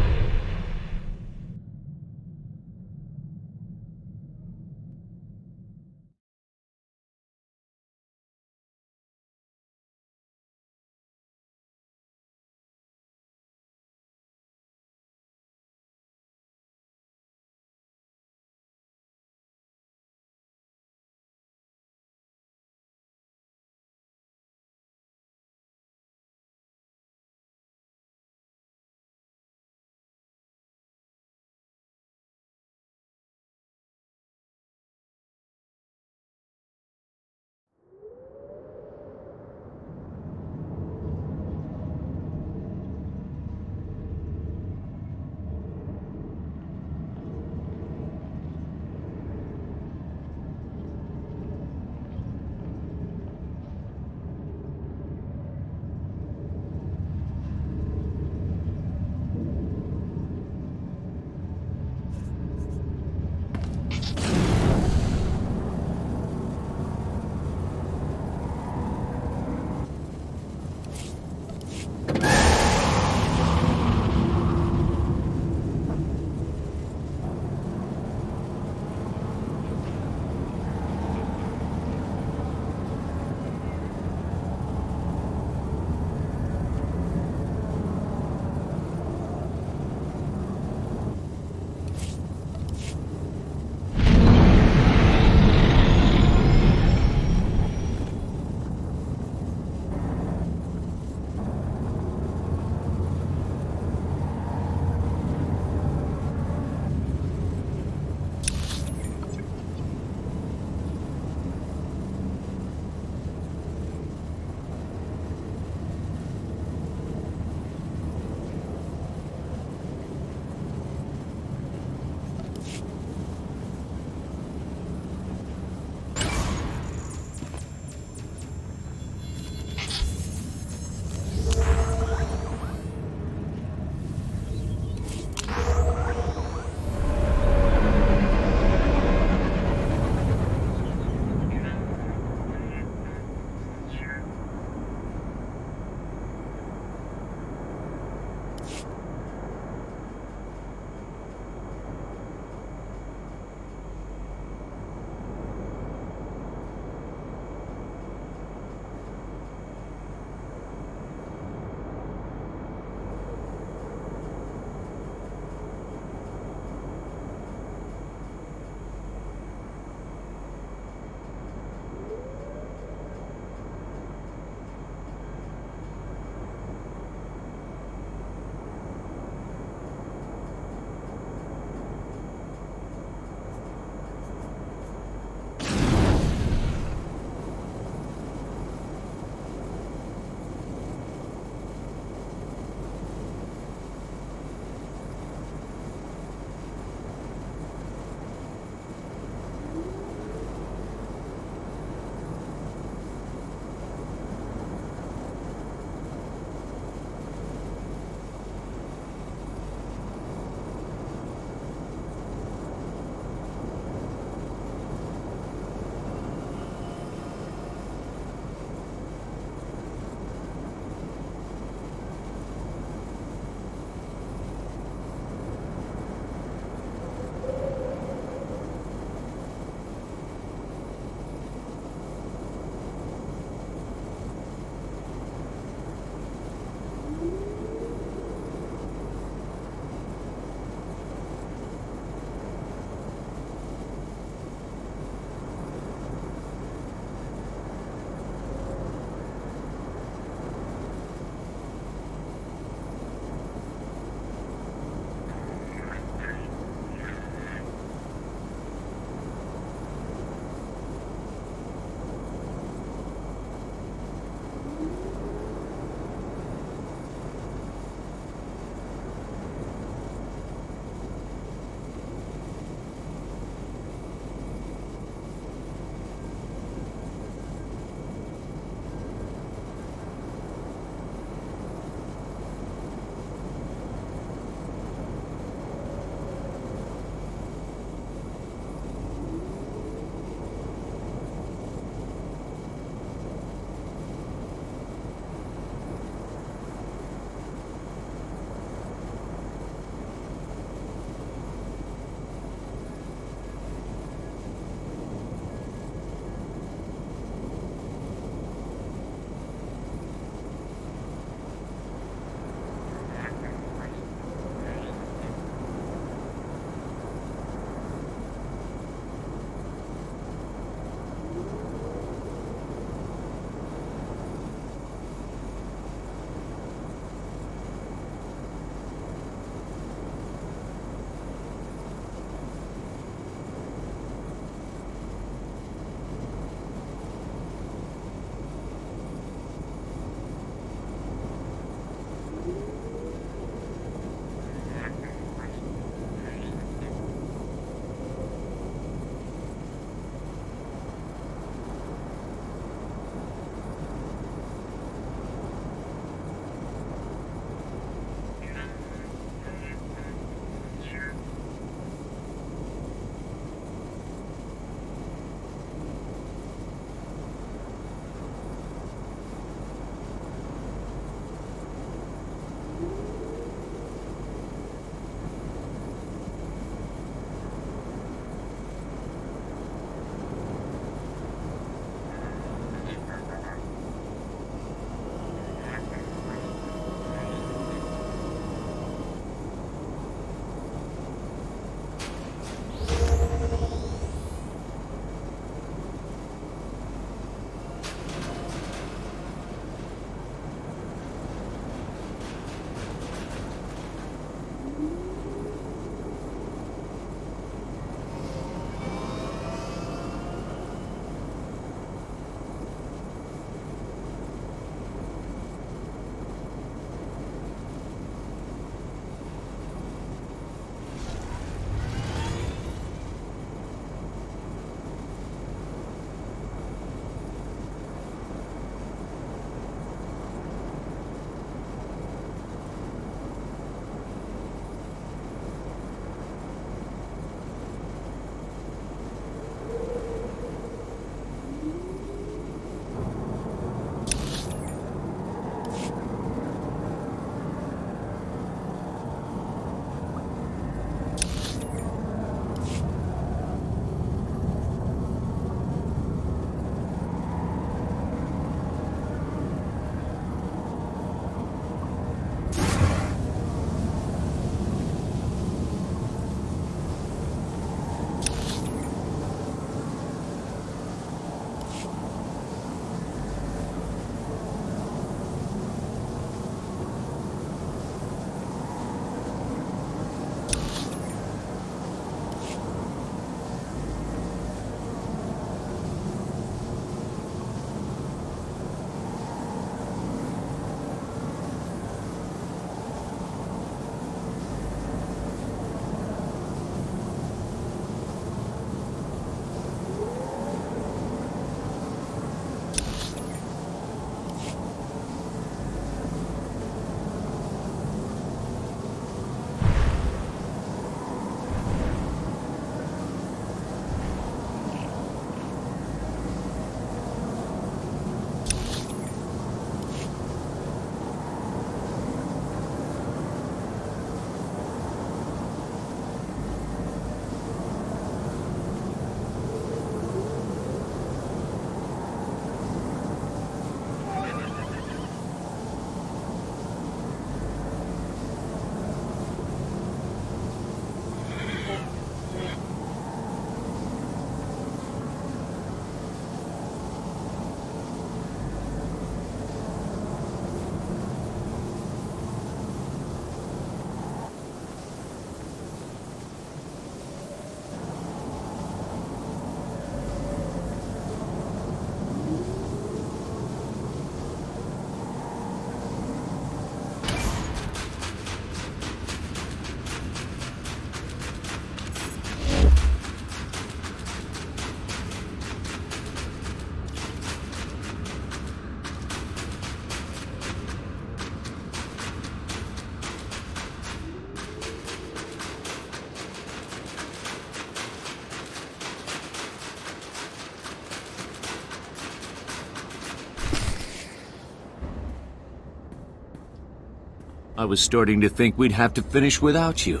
I was starting to think we'd have to finish without you.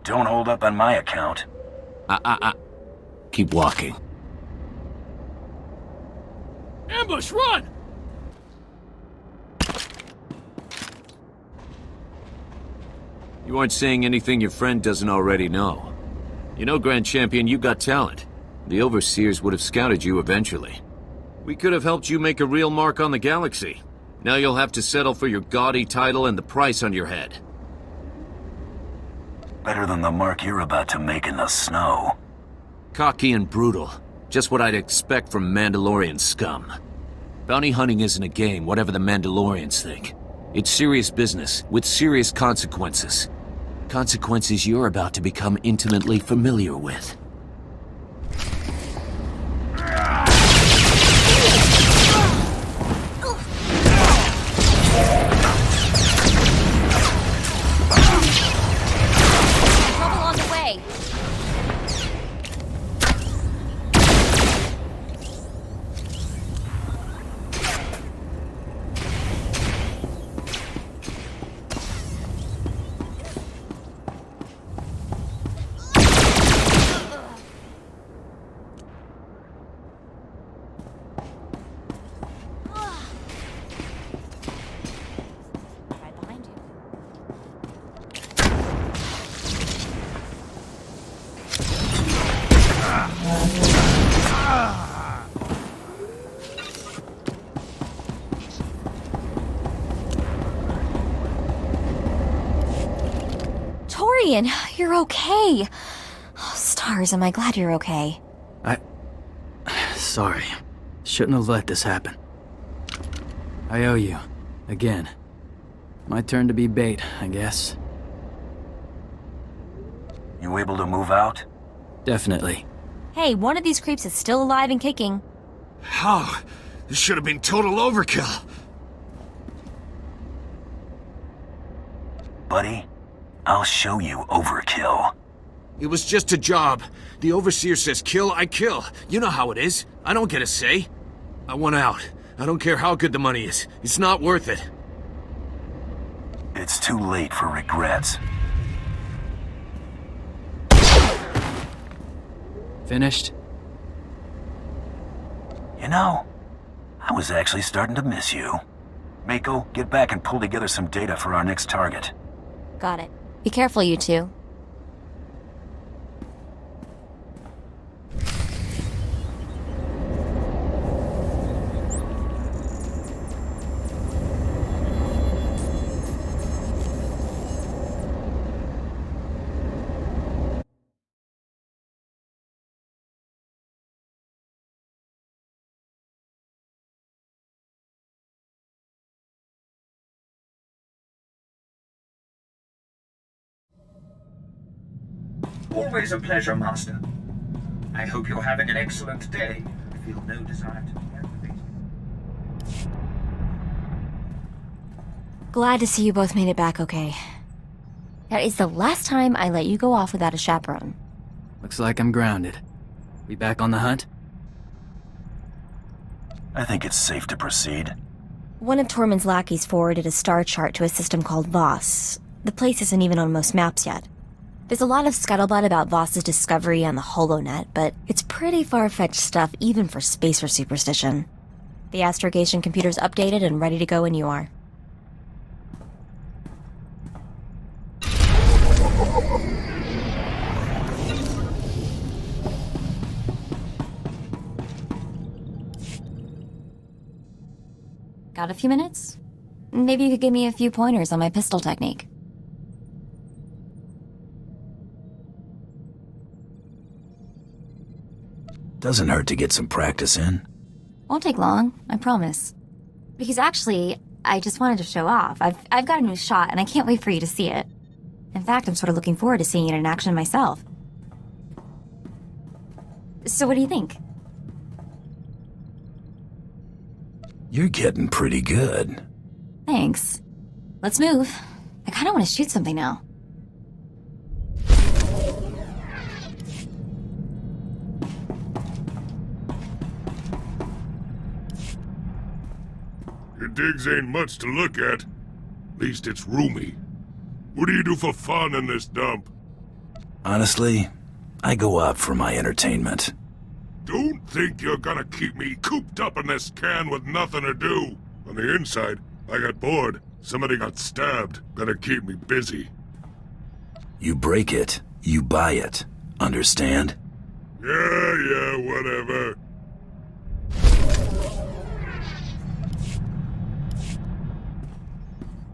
Don't hold up on my account. Keep walking. Ambush, run! You aren't saying anything your friend doesn't already know. You know, Grand Champion, you got talent. The Overseers would have scouted you eventually. We could have helped you make a real mark on the galaxy. Now you'll have to settle for your gaudy title and the price on your head. Better than the mark you're about to make in the snow. Cocky and brutal. Just what I'd expect from Mandalorian scum. Bounty hunting isn't a game, whatever the Mandalorians think. It's serious business, with serious consequences. Consequences you're about to become intimately familiar with. Trouble on the way. Torian, you're okay. Oh, stars, am I glad you're okay. Sorry. Shouldn't have let this happen. I owe you. Again. My turn to be bait, I guess. You able to move out? Definitely. Hey, one of these creeps is still alive and kicking. How? This should have been total overkill. Buddy, I'll show you overkill. It was just a job. The Overseer says kill, I kill. You know how it is. I don't get a say. I want out. I don't care how good the money is. It's not worth it. It's too late for regrets. Finished? You know, I was actually starting to miss you. Mako, get back and pull together some data for our next target. Got it. Be careful, you two. Always a pleasure, Master. I hope you're having an excellent day. I feel no desire to aggravate. Glad to see you both made it back okay. That is the last time I let you go off without a chaperone. Looks like I'm grounded. We back on the hunt? I think it's safe to proceed. One of Tormund's lackeys forwarded a star chart to a system called Voss. The place isn't even on most maps yet. There's a lot of scuttlebutt about Voss's discovery on the HoloNet, but it's pretty far-fetched stuff even for spacer superstition. The astrogation computer's updated and ready to go when you are. Got a few minutes? Maybe you could give me a few pointers on my pistol technique. Doesn't hurt to get some practice in. Won't take long, I promise. Because actually, I just wanted to show off. I've got a new shot, and I can't wait for you to see it. In fact, I'm sort of looking forward to seeing it in action myself. So what do you think? You're getting pretty good. Thanks. Let's move. I kind of want to shoot something now. Your digs ain't much to look at. At least it's roomy. What do you do for fun in this dump? Honestly, I go out for my entertainment. Don't think you're gonna keep me cooped up in this can with nothing to do. On the inside, I got bored. Somebody got stabbed. Gotta keep me busy. You break it, you buy it. Understand? Yeah, whatever.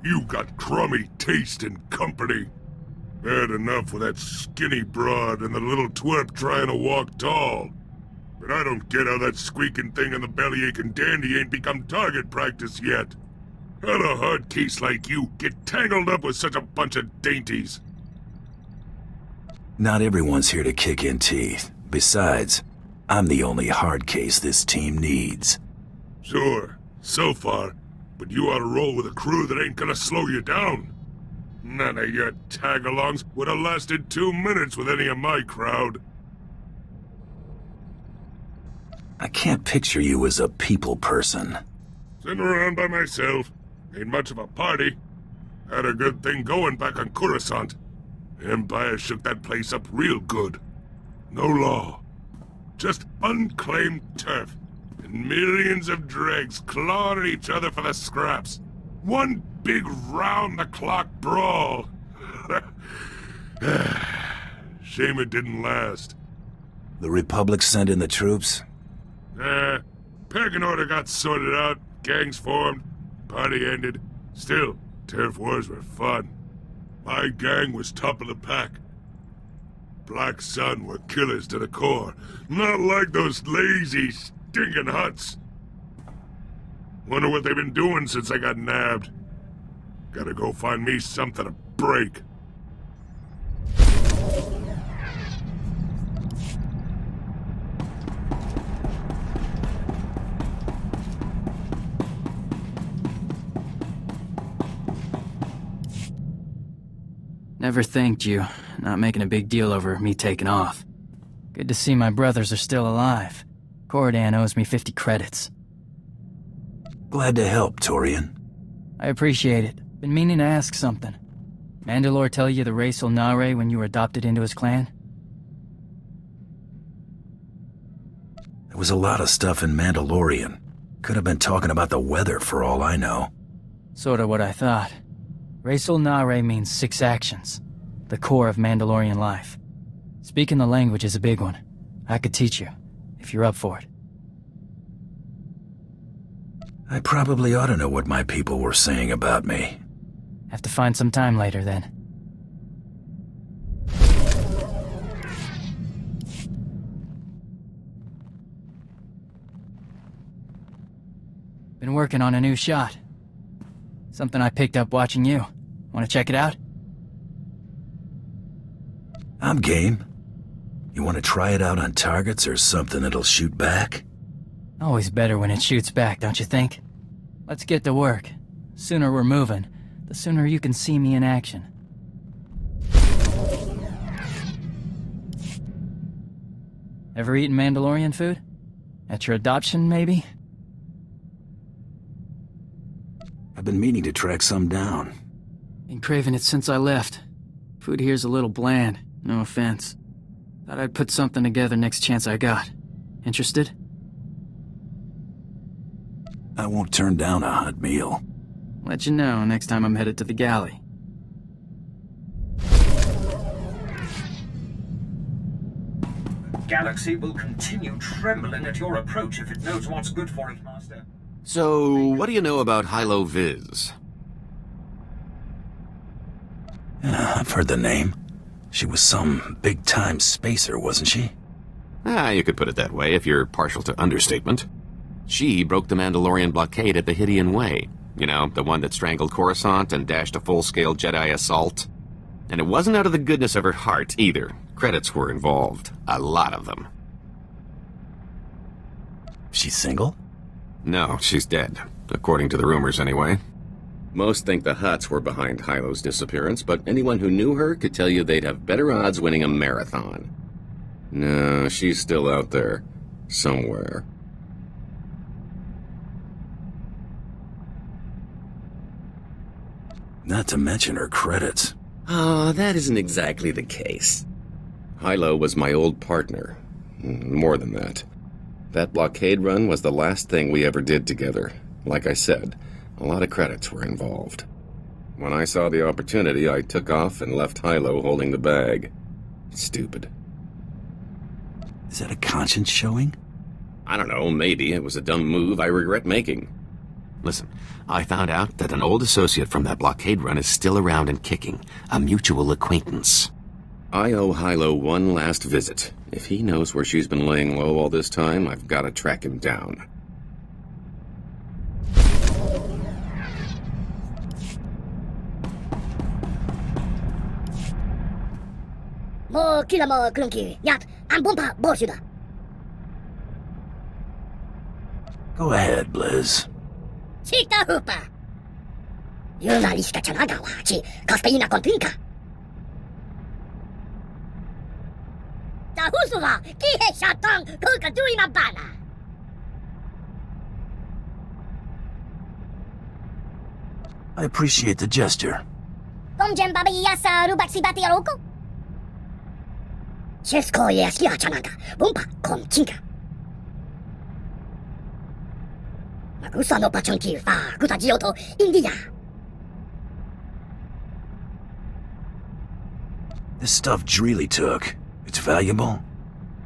You got crummy taste and company. Had enough with that skinny broad and the little twerp trying to walk tall. But I don't get how that squeaking thing and the belly-aching dandy ain't become target practice yet. How'd a hard case like you get tangled up with such a bunch of dainties? Not everyone's here to kick in teeth. Besides, I'm the only hard case this team needs. Sure, so far. But you ought to roll with a crew that ain't gonna slow you down. None of your tag-alongs would have lasted 2 minutes with any of my crowd. I can't picture you as a people person. Sitting around by myself. Ain't much of a party. Had a good thing going back on Coruscant. Empire shook that place up real good. No law. Just unclaimed turf. And millions of dregs clawing at each other for the scraps. One big round-the-clock brawl. Shame it didn't last. The Republic sent in the troops? Pecking order got sorted out, gangs formed, party ended. Still, turf wars were fun. My gang was top of the pack. Black Sun were killers to the core. Not like those lazy, stinking huts. Wonder what they've been doing since I got nabbed. Gotta go find me something to break. Never thanked you, not making a big deal over me taking off. Good to see my brothers are still alive. Corridan owes me 50 credits. Glad to help, Torian. I appreciate it. Been meaning to ask something. Mandalore tell you the race Ulnare when you were adopted into his clan? There was a lot of stuff in Mandalorian. Could have been talking about the weather for all I know. Sorta what I thought. Race Ulnare means 6 actions. The core of Mandalorian life. Speaking the language is a big one. I could teach you, if you're up for it. I probably ought to know what my people were saying about me. Have to find some time later, then. Been working on a new shot. Something I picked up watching you. Want to check it out? I'm game. You want to try it out on targets or something that'll shoot back? Always better when it shoots back, don't you think? Let's get to work. Sooner we're moving, the sooner you can see me in action. Ever eaten Mandalorian food? At your adoption, maybe? I've been meaning to track some down. Been craving it since I left. Food here's a little bland, no offense. Thought I'd put something together next chance I got. Interested? I won't turn down a hot meal. Let you know next time I'm headed to the galley. Galaxy will continue trembling at your approach if it knows what's good for it, Master. So, what do you know about Hilo Viz? I've heard the name. She was some big-time spacer, wasn't she? You could put it that way if you're partial to understatement. She broke the Mandalorian blockade at the Hydian Way. You know, the one that strangled Coruscant and dashed a full-scale Jedi assault. And it wasn't out of the goodness of her heart, either. Credits were involved. A lot of them. She's single? No, she's dead. According to the rumors, anyway. Most think the Hutts were behind Hilo's disappearance, but anyone who knew her could tell you they'd have better odds winning a marathon. No, she's still out there. Somewhere. Not to mention her credits. That isn't exactly the case. Hilo was my old partner. More than that. That blockade run was the last thing we ever did together. Like I said, a lot of credits were involved. When I saw the opportunity, I took off and left Hilo holding the bag. Stupid. Is that a conscience showing? I don't know, maybe. It was a dumb move I regret making. Listen, I found out that an old associate from that blockade run is still around and kicking. A mutual acquaintance. I owe Hilo one last visit. If he knows where she's been laying low all this time, I've got to track him down. 뭐 길라 뭐 그런 기. 야, 안 본파 뭐시다. Go ahead, Blizz. 식다 후파. 유나리시카 전화가와 지 카스페이나 컨트인카. 자 후수가 기해 샤탕 그가 두이나 바나. I appreciate the gesture. 꼼잼 바비야사 루박시바티 야로코. 체스코에 아스키아 전화가 본파 콤친카. 마구사노 파청키 파 구타지오토 인디야. This stuff Dreely took. It's valuable?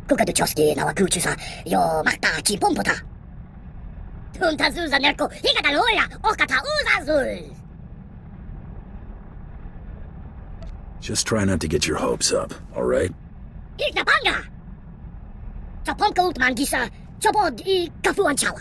그가도 조스키 나와 구추사 요 막다 지본보다. 퉁타 수사 낼고 이가다 로야 오카타 우사술. Just try not to get your hopes up, alright? 이나 방가. 저 펑크 울트만 기사 저보 이 가푸안 차와.